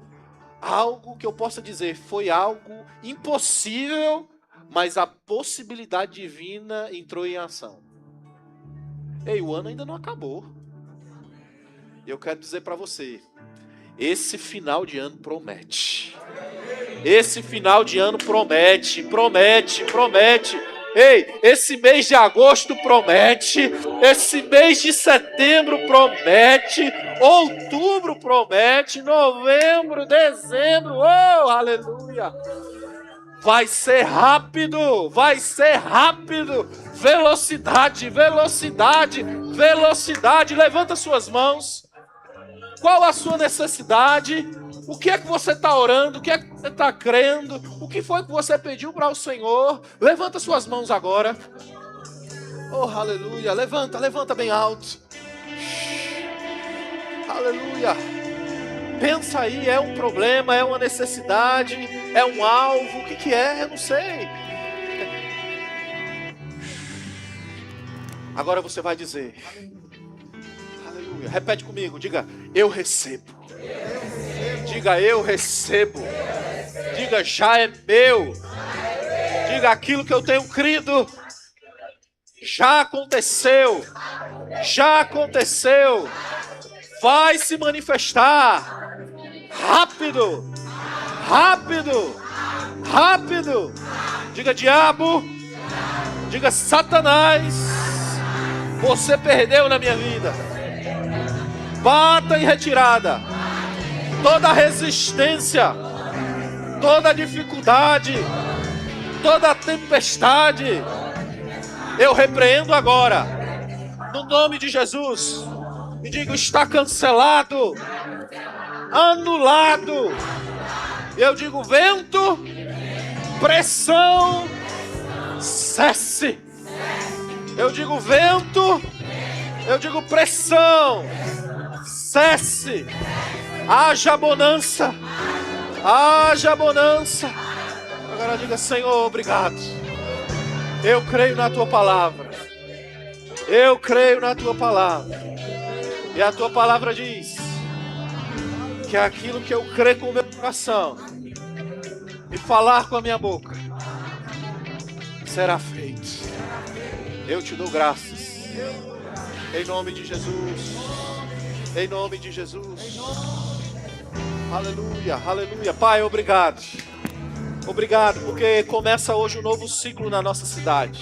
algo que eu possa dizer foi algo impossível, mas a possibilidade divina entrou em ação. Ei, o ano ainda não acabou. Eu quero dizer para você, esse final de ano promete. Esse final de ano promete. Ei, esse mês de agosto promete. Esse mês de setembro promete. Outubro promete. Novembro, dezembro. Oh, aleluia. Vai ser rápido. Velocidade. Levanta suas mãos. Qual a sua necessidade? O que é que você está orando? O que é que você está crendo? O que foi que você pediu para o Senhor? Levanta suas mãos agora. Oh, aleluia. Levanta bem alto. Aleluia. Pensa aí, é um problema, é uma necessidade, é um alvo. O que é? Eu não sei. Agora você vai dizer. Aleluia. Repete comigo. Diga, eu recebo. Diga, eu recebo. Diga, já é meu. Diga, aquilo que eu tenho crido já aconteceu. Vai se manifestar. Rápido. Diga, diabo. Diga, Satanás. Você perdeu na minha vida. Bata em retirada. Toda resistência, toda dificuldade, toda tempestade, eu repreendo agora, no nome de Jesus, e digo, está cancelado, anulado. Eu digo, vento, pressão, cesse. Eu digo, vento, eu digo, pressão, cesse. Haja bonança. Haja bonança. Agora diga: Senhor, obrigado. Eu creio na tua palavra. Eu creio na tua palavra. E a tua palavra diz que aquilo que eu creio com o meu coração e falar com a minha boca será feito. Eu te dou graças. Em nome de Jesus. Em nome de Jesus. Aleluia, aleluia. Pai, obrigado. Obrigado, porque começa hoje um novo ciclo na nossa cidade.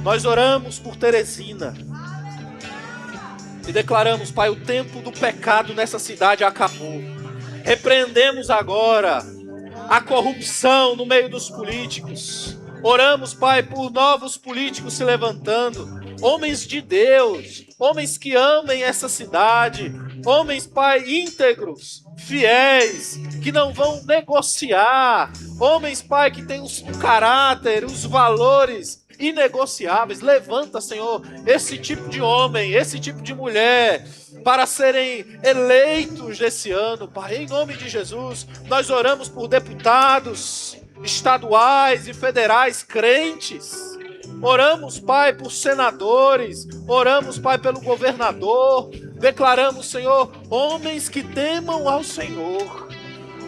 Nós oramos por Teresina e declaramos, Pai, o tempo do pecado nessa cidade acabou. Repreendemos agora a corrupção no meio dos políticos. Oramos, Pai, por novos políticos se levantando, homens de Deus, homens que amem essa cidade, homens, Pai, íntegros, fiéis, que não vão negociar, homens, Pai, que têm o caráter, os valores inegociáveis. Levanta, Senhor, esse tipo de homem, esse tipo de mulher, para serem eleitos esse ano, Pai, em nome de Jesus. Nós oramos por deputados estaduais e federais crentes. Oramos, Pai, por senadores. Oramos, Pai, pelo governador. Declaramos, Senhor, homens que temam ao Senhor,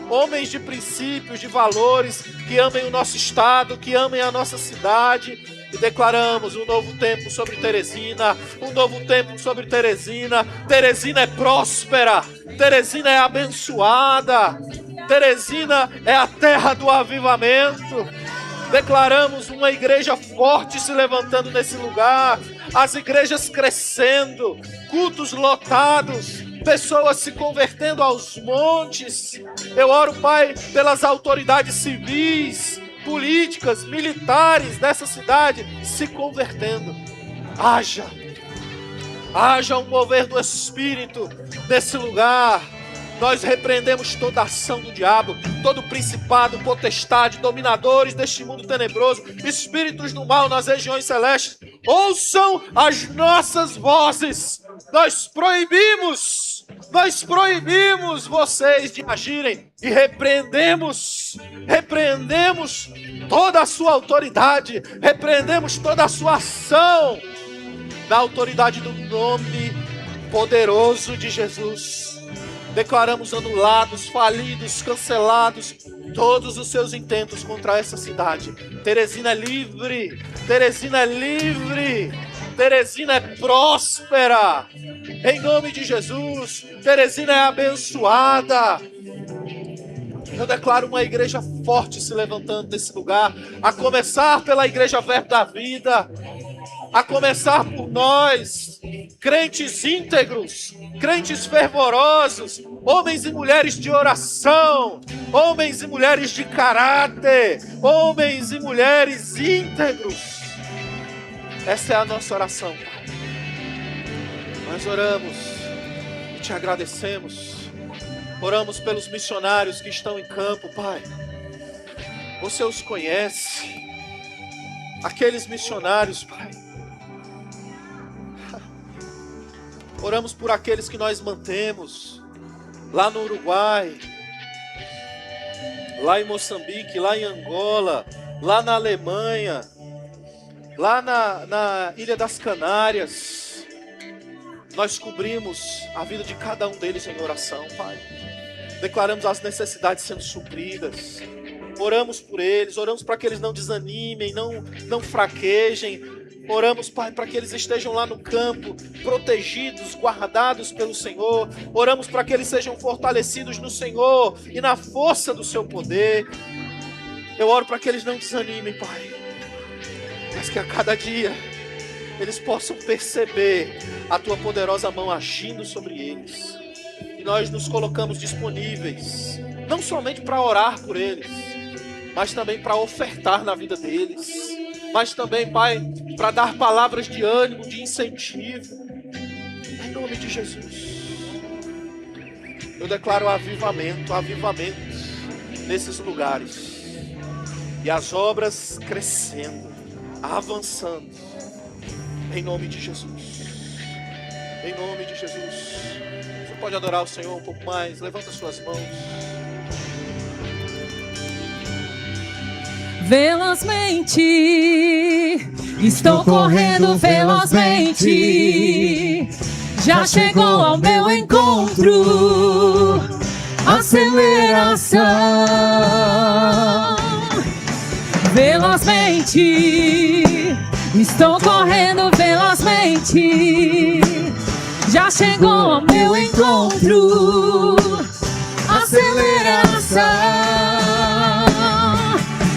homens de princípios, de valores, que amem o nosso estado, que amem a nossa cidade. E declaramos um novo tempo sobre Teresina, um novo tempo sobre Teresina. Teresina é próspera, Teresina é abençoada, Teresina é a terra do avivamento. Declaramos uma igreja forte se levantando nesse lugar, as igrejas crescendo, cultos lotados, pessoas se convertendo aos montes. Eu oro, Pai, pelas autoridades civis, políticas, militares dessa cidade se convertendo. Haja um mover do Espírito nesse lugar. Nós repreendemos toda ação do diabo, todo principado, potestade, dominadores deste mundo tenebroso, espíritos do mal nas regiões celestes. Ouçam as nossas vozes. Nós proibimos vocês de agirem e repreendemos toda a sua autoridade, repreendemos toda a sua ação na autoridade do nome poderoso de Jesus. Declaramos anulados, falidos, cancelados todos os seus intentos contra essa cidade. Teresina é livre, Teresina é livre, Teresina é próspera. Em nome de Jesus, Teresina é abençoada. Eu declaro uma igreja forte se levantando nesse lugar, a começar pela Igreja Verbo da Vida, a começar por nós, crentes íntegros, crentes fervorosos, homens e mulheres de oração, homens e mulheres de caráter, homens e mulheres íntegros. Essa é a nossa oração, Pai. Nós oramos e te agradecemos. Oramos pelos missionários que estão em campo, Pai. Você os conhece. Aqueles missionários, Pai. Oramos por aqueles que nós mantemos lá no Uruguai, lá em Moçambique, lá em Angola, lá na Alemanha, lá na Ilha das Canárias. Nós cobrimos a vida de cada um deles em oração, Pai. Declaramos as necessidades sendo supridas. Oramos por eles, oramos para que eles não desanimem, não fraquejem. Oramos, Pai, para que eles estejam lá no campo, protegidos, guardados pelo Senhor. Oramos para que eles sejam fortalecidos no Senhor e na força do seu poder. Eu oro para que eles não desanimem, Pai, mas que a cada dia eles possam perceber a Tua poderosa mão agindo sobre eles. E nós nos colocamos disponíveis, não somente para orar por eles, mas também para ofertar na vida deles. Mas também, Pai, para dar palavras de ânimo, de incentivo. Em nome de Jesus. Eu declaro avivamento nesses lugares. E as obras crescendo, avançando. Em nome de Jesus. Em nome de Jesus. Você pode adorar o Senhor um pouco mais. Levanta suas mãos. Velozmente, estou correndo velozmente. Já chegou ao meu encontro aceleração. Velozmente, estou correndo velozmente. Já chegou ao meu encontro aceleração.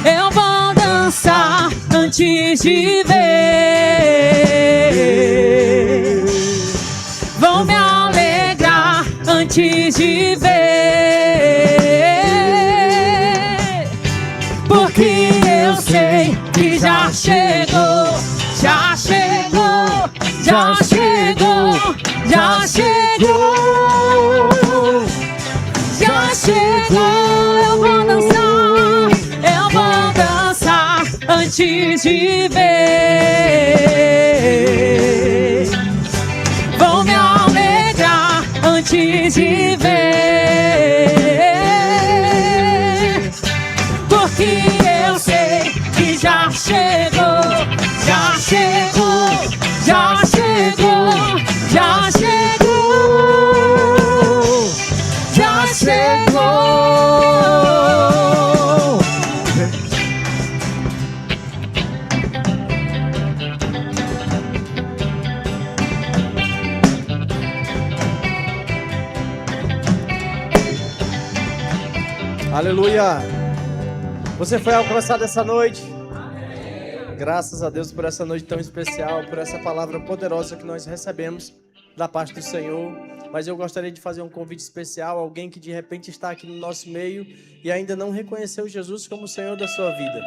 Eu vou dançar antes de ver. Vou me alegrar antes de ver. Porque eu sei que já chegou, já chegou, já chegou, já chegou, já chegou. Eu vou dançar antes de ver. Vou me alegrar antes de ver. Porque eu sei que já chegou, já chegou, já chegou, já chegou, já chegou. Aleluia! Você foi alcançado essa noite. Graças a Deus por essa noite tão especial, por essa palavra poderosa que nós recebemos da parte do Senhor. Mas eu gostaria de fazer um convite especial a alguém que de repente está aqui no nosso meio e ainda não reconheceu Jesus como o Senhor da sua vida.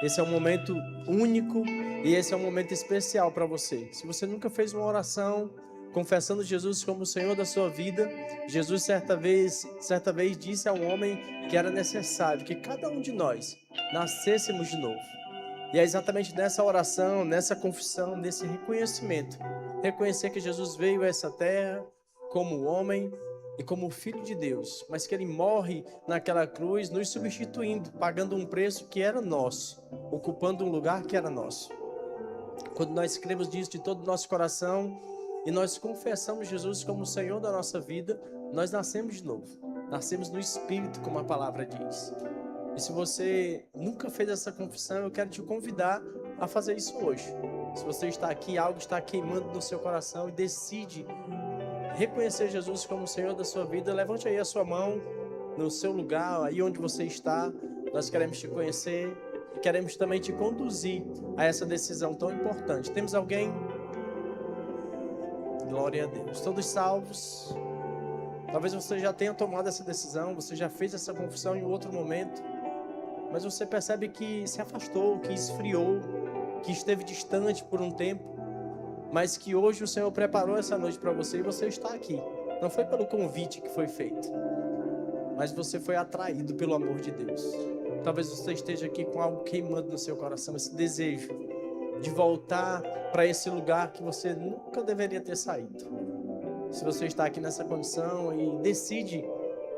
Esse é um momento único e esse é um momento especial para você. Se você nunca fez uma oração confessando Jesus como o Senhor da sua vida, Jesus certa vez disse a um homem que era necessário que cada um de nós nascêssemos de novo. E é exatamente nessa oração, nessa confissão, nesse reconhecimento, reconhecer que Jesus veio a essa terra como homem e como Filho de Deus, mas que Ele morre naquela cruz, nos substituindo, pagando um preço que era nosso, ocupando um lugar que era nosso. Quando nós cremos disso de todo o nosso coração e nós confessamos Jesus como o Senhor da nossa vida, nós nascemos de novo, nascemos no Espírito, como a palavra diz. E se você nunca fez essa confissão, eu quero te convidar a fazer isso hoje. Se você está aqui, algo está queimando no seu coração e decide reconhecer Jesus como o Senhor da sua vida, levante aí a sua mão no seu lugar, aí onde você está. Nós queremos te conhecer e queremos também te conduzir a essa decisão tão importante. Temos alguém? Glória a Deus. Todos salvos? Talvez você já tenha tomado essa decisão, você já fez essa confissão em outro momento, mas você percebe que se afastou, que esfriou, que esteve distante por um tempo, mas que hoje o Senhor preparou essa noite para você e você está aqui. Não foi pelo convite que foi feito, mas você foi atraído pelo amor de Deus. Talvez você esteja aqui com algo queimando no seu coração, esse desejo de voltar para esse lugar que você nunca deveria ter saído. Se você está aqui nessa condição e decide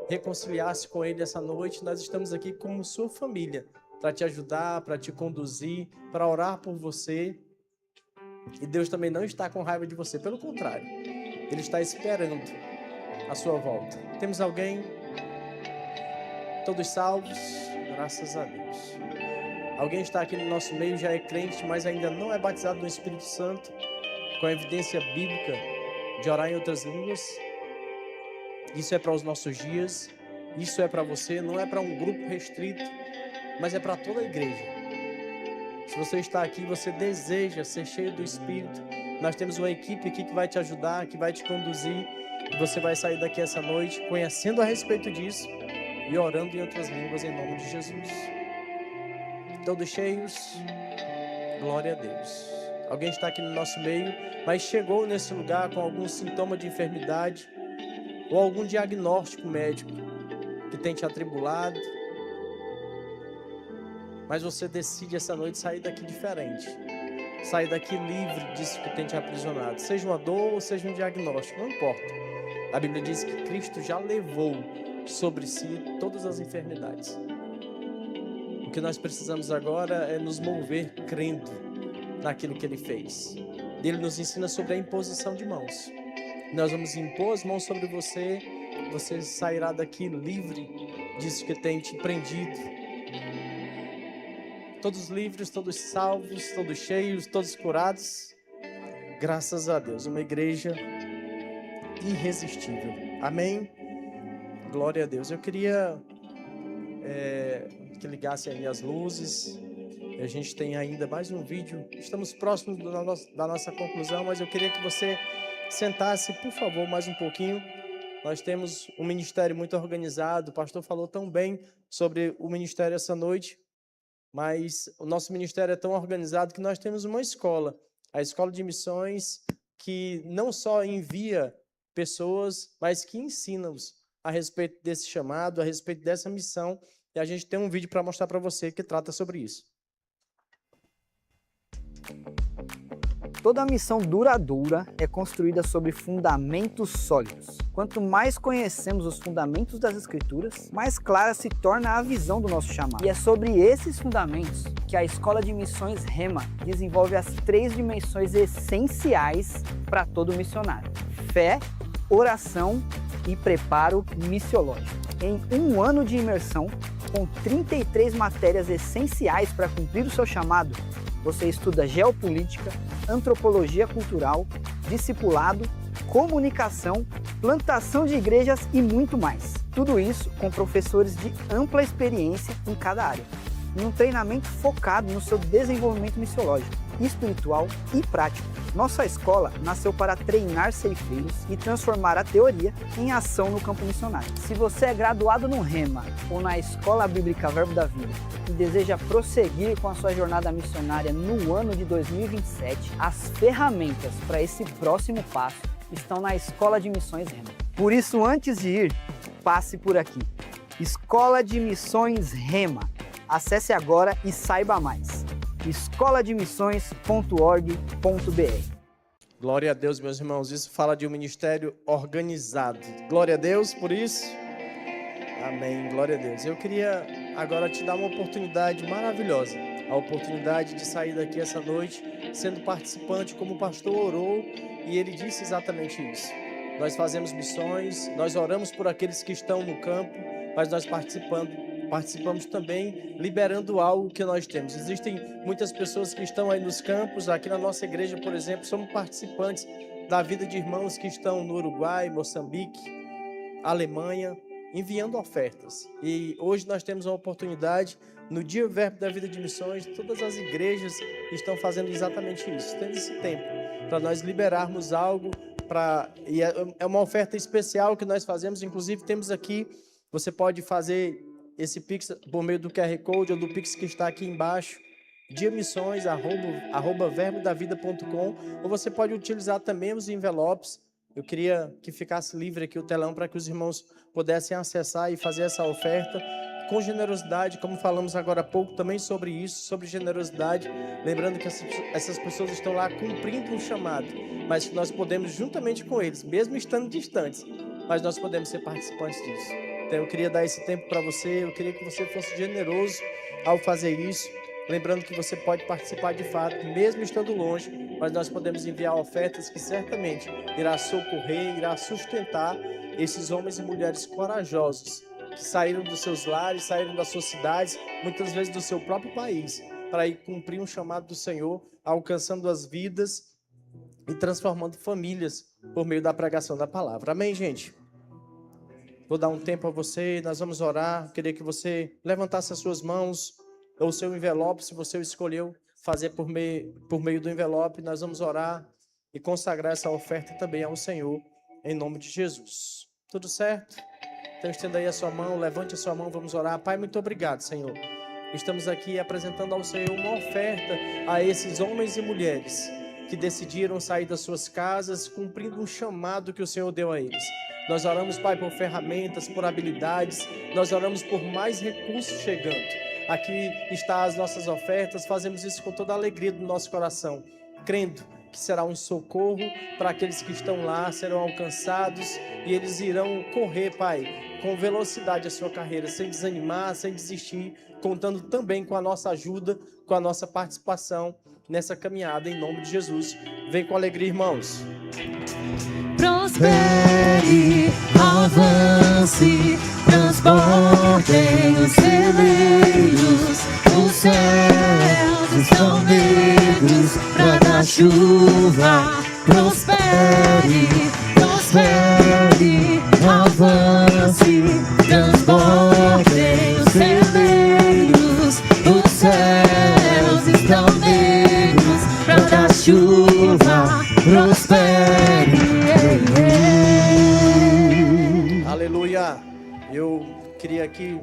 reconciliar-se com Ele essa noite, nós estamos aqui como sua família, para te ajudar, para te conduzir, para orar por você. E Deus também não está com raiva de você, pelo contrário, Ele está esperando a sua volta. Temos alguém? Todos salvos? Graças a Deus. Alguém está aqui no nosso meio, já é crente, mas ainda não é batizado no Espírito Santo, com a evidência bíblica de orar em outras línguas? Isso é para os nossos dias, isso é para você, não é para um grupo restrito, mas é para toda a igreja. Se você está aqui, você deseja ser cheio do Espírito, nós temos uma equipe aqui que vai te ajudar, que vai te conduzir, e você vai sair daqui essa noite conhecendo a respeito disso e orando em outras línguas em nome de Jesus. Todos cheios? Glória a Deus. Alguém está aqui no nosso meio, mas chegou nesse lugar com algum sintoma de enfermidade ou algum diagnóstico médico que tem te atribulado, mas você decide essa noite sair daqui diferente. sair daqui livre disso que tem te aprisionado. Seja uma dor ou seja um diagnóstico, não importa. A Bíblia diz que Cristo já levou sobre si todas as enfermidades. O que nós precisamos agora é nos mover crendo naquilo que Ele fez. Ele nos ensina sobre a imposição de mãos. Nós vamos impor as mãos sobre você, você sairá daqui livre disso que tem te prendido. Todos livres, todos salvos, todos cheios, todos curados. Graças a Deus, uma igreja irresistível. Amém? Glória a Deus. Eu queria que ligasse aí as luzes. A gente tem ainda mais um vídeo. Estamos próximos da nossa conclusão, mas eu queria que você sentasse, por favor, mais um pouquinho. Nós temos um ministério muito organizado. O pastor falou tão bem sobre o ministério essa noite, mas o nosso ministério é tão organizado que nós temos uma escola, a Escola de Missões, que não só envia pessoas, mas que ensina-os a respeito desse chamado, a respeito dessa missão. E a gente tem um vídeo para mostrar para você que trata sobre isso. Toda missão duradoura é construída sobre fundamentos sólidos. Quanto mais conhecemos os fundamentos das Escrituras, mais clara se torna a visão do nosso chamado. E é sobre esses fundamentos que a Escola de Missões Rema desenvolve as 3 dimensões essenciais para todo missionário: fé, oração e preparo missiológico. Em um ano de imersão, com 33 matérias essenciais para cumprir o seu chamado, você estuda geopolítica, antropologia cultural, discipulado, comunicação, plantação de igrejas e muito mais. Tudo isso com professores de ampla experiência em cada área. Em um treinamento focado no seu desenvolvimento missiológico, espiritual e prático. Nossa escola nasceu para treinar ceifeiros e transformar a teoria em ação no campo missionário. Se você é graduado no Rema ou na Escola Bíblica Verbo da Vida e deseja prosseguir com a sua jornada missionária no ano de 2027, as ferramentas para esse próximo passo estão na Escola de Missões Rema. Por isso, antes de ir, passe por aqui. Escola de Missões Rema. Acesse agora e saiba mais. escolademissões.org.br. Glória a Deus, meus irmãos. Isso fala de um ministério organizado. Glória a Deus por isso. Amém. Glória a Deus. Eu queria agora te dar uma oportunidade maravilhosa. A oportunidade de sair daqui essa noite sendo participante, como o pastor orou, e ele disse exatamente isso. Nós fazemos missões, nós oramos por aqueles que estão no campo, mas nós participamos também liberando algo que nós temos. Existem muitas pessoas que estão aí nos campos. Aqui na nossa igreja, por exemplo, somos participantes da vida de irmãos que estão no Uruguai, Moçambique, Alemanha, enviando ofertas. E hoje nós temos a oportunidade, no Dia Verbo da Vida de Missões, todas as igrejas estão fazendo exatamente isso. Tendo esse tempo para nós liberarmos algo, e é uma oferta especial que nós fazemos. Inclusive temos aqui, você pode fazer esse Pix por meio do QR Code ou do Pix que está aqui embaixo, diamissões@verbodavida.com, ou você pode utilizar também os envelopes. Eu queria que ficasse livre aqui o telão para que os irmãos pudessem acessar e fazer essa oferta com generosidade, como falamos agora há pouco também sobre isso, sobre generosidade, lembrando que essas pessoas estão lá cumprindo um chamado, mas que nós podemos juntamente com eles, mesmo estando distantes, mas nós podemos ser participantes disso. Então eu queria dar esse tempo para você, eu queria que você fosse generoso ao fazer isso, lembrando que você pode participar de fato, mesmo estando longe, mas nós podemos enviar ofertas que certamente irá socorrer, irá sustentar esses homens e mulheres corajosos que saíram dos seus lares, saíram das suas cidades, muitas vezes do seu próprio país, para ir cumprir um chamado do Senhor, alcançando as vidas e transformando famílias por meio da pregação da palavra. Amém, gente? Vou dar um tempo a você, nós vamos orar. Queria que você levantasse as suas mãos ou o seu envelope, se você escolheu fazer por meio do envelope. Nós vamos orar e consagrar essa oferta também ao Senhor, em nome de Jesus. Tudo certo? Então estenda aí a sua mão, levante a sua mão, vamos orar. Pai, muito obrigado, Senhor. Estamos aqui apresentando ao Senhor uma oferta a esses homens e mulheres que decidiram sair das suas casas, cumprindo um chamado que o Senhor deu a eles. Nós oramos, Pai, por ferramentas, por habilidades. Nós oramos por mais recursos chegando. aqui está as nossas ofertas. Fazemos isso com toda a alegria do nosso coração, crendo que será um socorro para aqueles que estão lá, serão alcançados e eles irão correr, Pai, com velocidade a sua carreira, sem desanimar, sem desistir, contando também com a nossa ajuda, com a nossa participação nessa caminhada, em nome de Jesus. Vem com alegria, irmãos. Prospere, avance, transportem os celeiros, os céus estão negros pra dar chuva. Prospere, prospere, avance, transportem os celeiros, os céus estão negros pra dar chuva. Prospere. Aleluia. Eu queria aqui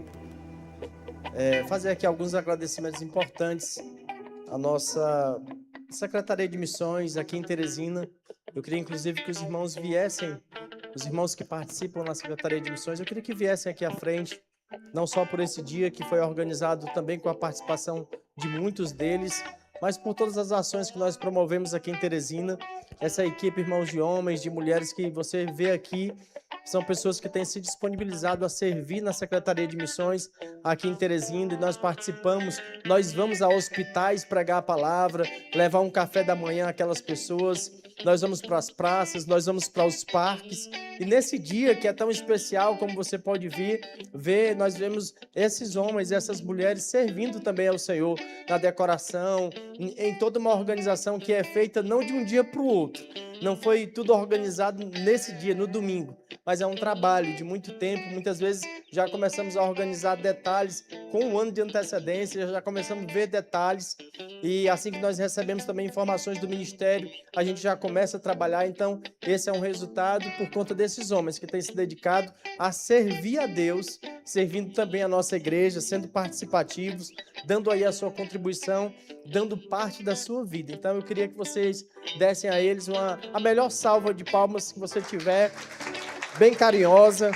fazer aqui alguns agradecimentos importantes à nossa Secretaria de Missões aqui em Teresina. Eu queria inclusive que os irmãos viessem, os irmãos que participam na Secretaria de Missões, eu queria que viessem aqui à frente, não só por esse dia que foi organizado também com a participação de muitos deles, mas por todas as ações que nós promovemos aqui em Teresina. Essa equipe, irmãos, de homens, de mulheres que você vê aqui, são pessoas que têm se disponibilizado a servir na Secretaria de Missões aqui em Teresina, e nós participamos, nós vamos a hospitais pregar a palavra, levar um café da manhã àquelas pessoas, nós vamos para as praças, nós vamos para os parques, e nesse dia que é tão especial, como você pode ver, nós vemos esses homens e essas mulheres servindo também ao Senhor, na decoração, em toda uma organização que é feita não de um dia para o outro. Não foi tudo organizado nesse dia, no domingo, mas é um trabalho de muito tempo. Muitas vezes já começamos a organizar detalhes com um ano de antecedência, já começamos a ver detalhes, e assim que nós recebemos também informações do ministério, a gente já começa a trabalhar. Então, esse é um resultado por conta desses homens que têm se dedicado a servir a Deus, servindo também a nossa igreja, sendo participativos, dando aí a sua contribuição, dando parte da sua vida. Então, eu queria que vocês dessem a eles a melhor salva de palmas que você tiver, bem carinhosa.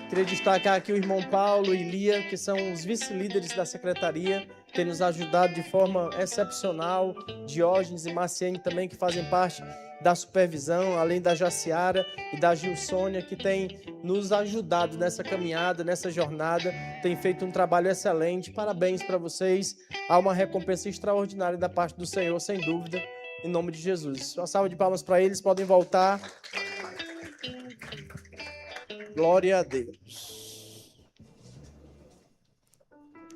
Queria destacar aqui o irmão Paulo e Lia, que são os vice-líderes da secretaria, que têm nos ajudado de forma excepcional. Diógenes e Marciene também, que fazem parte da supervisão, além da Jaciara e da Gilsônia, que têm nos ajudado nessa caminhada, nessa jornada, têm feito um trabalho excelente. Parabéns para vocês. Há uma recompensa extraordinária da parte do Senhor, sem dúvida, em nome de Jesus. Uma salva de palmas para eles, podem voltar. Glória a Deus.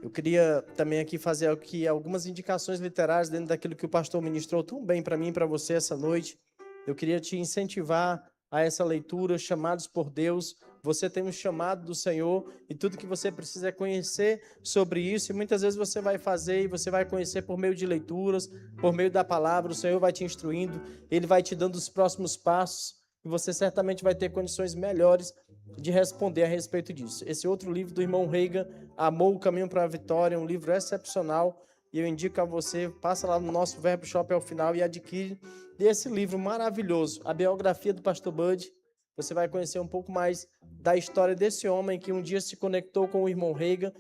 Eu queria também aqui fazer aqui algumas indicações literárias dentro daquilo que o pastor ministrou tão bem para mim e para você essa noite. Eu queria te incentivar a essa leitura, chamados por Deus. Você tem um chamado do Senhor e tudo que você precisa é conhecer sobre isso. E muitas vezes você vai fazer e você vai conhecer por meio de leituras, por meio da palavra. O Senhor vai te instruindo, Ele vai te dando os próximos passos e você certamente vai ter condições melhores de responder a respeito disso. Esse outro livro do irmão Reagan, Amor, o Caminho para a Vitória, um livro excepcional, e eu indico a você, passa lá no nosso Verbo Shop ao final e adquire esse livro maravilhoso, a biografia do pastor Bud. Você vai conhecer um pouco mais da história desse homem que um dia se conectou com o irmão Reagan,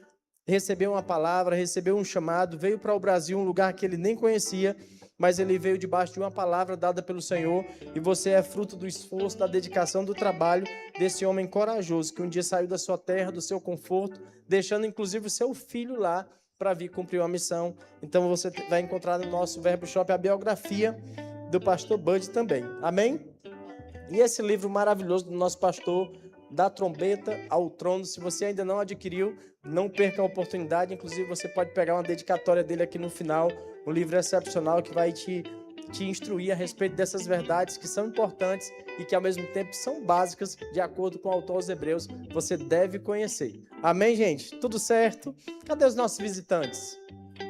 recebeu uma palavra, recebeu um chamado, veio para o Brasil, um lugar que ele nem conhecia, mas ele veio debaixo de uma palavra dada pelo Senhor, e você é fruto do esforço, da dedicação, do trabalho desse homem corajoso, que um dia saiu da sua terra, do seu conforto, deixando inclusive o seu filho lá para vir cumprir uma missão. Então você vai encontrar no nosso Verbo Shop a biografia do pastor Bud também. Amém? E esse livro maravilhoso do nosso pastor, Da Trombeta ao Trono, se você ainda não adquiriu, não perca a oportunidade. Inclusive você pode pegar uma dedicatória dele aqui no final, um livro excepcional que vai te instruir a respeito dessas verdades que são importantes e que ao mesmo tempo são básicas, de acordo com o autor aos Hebreus, você deve conhecer. Amém, gente? Tudo certo? Cadê os nossos visitantes?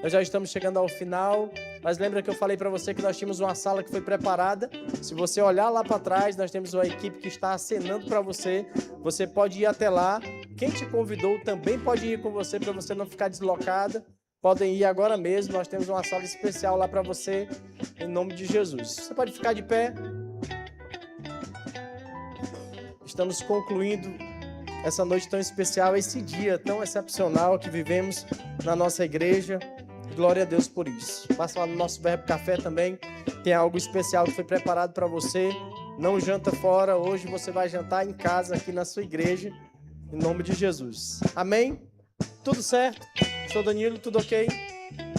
Nós já estamos chegando ao final, mas lembra que eu falei para você que nós tínhamos uma sala que foi preparada. Se você olhar lá para trás, nós temos uma equipe que está acenando para você. Você pode ir até lá. Quem te convidou também pode ir com você, para você não ficar deslocada. Podem ir agora mesmo, nós temos uma sala especial lá para você, em nome de Jesus. Você pode ficar de pé. Estamos concluindo essa noite tão especial, esse dia tão excepcional que vivemos na nossa igreja. Glória a Deus por isso. Passa lá no nosso Verbo Café também, tem algo especial que foi preparado para você. Não janta fora, hoje você vai jantar em casa, aqui na sua igreja, em nome de Jesus. Amém? Tudo certo? Sou Danilo, tudo ok?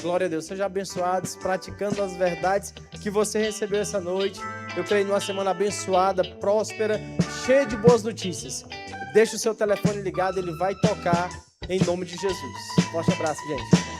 Glória a Deus, sejam abençoados, praticando as verdades que você recebeu essa noite. Eu creio numa semana abençoada, próspera, cheia de boas notícias. Deixa o seu telefone ligado, ele vai tocar em nome de Jesus. Forte abraço, gente.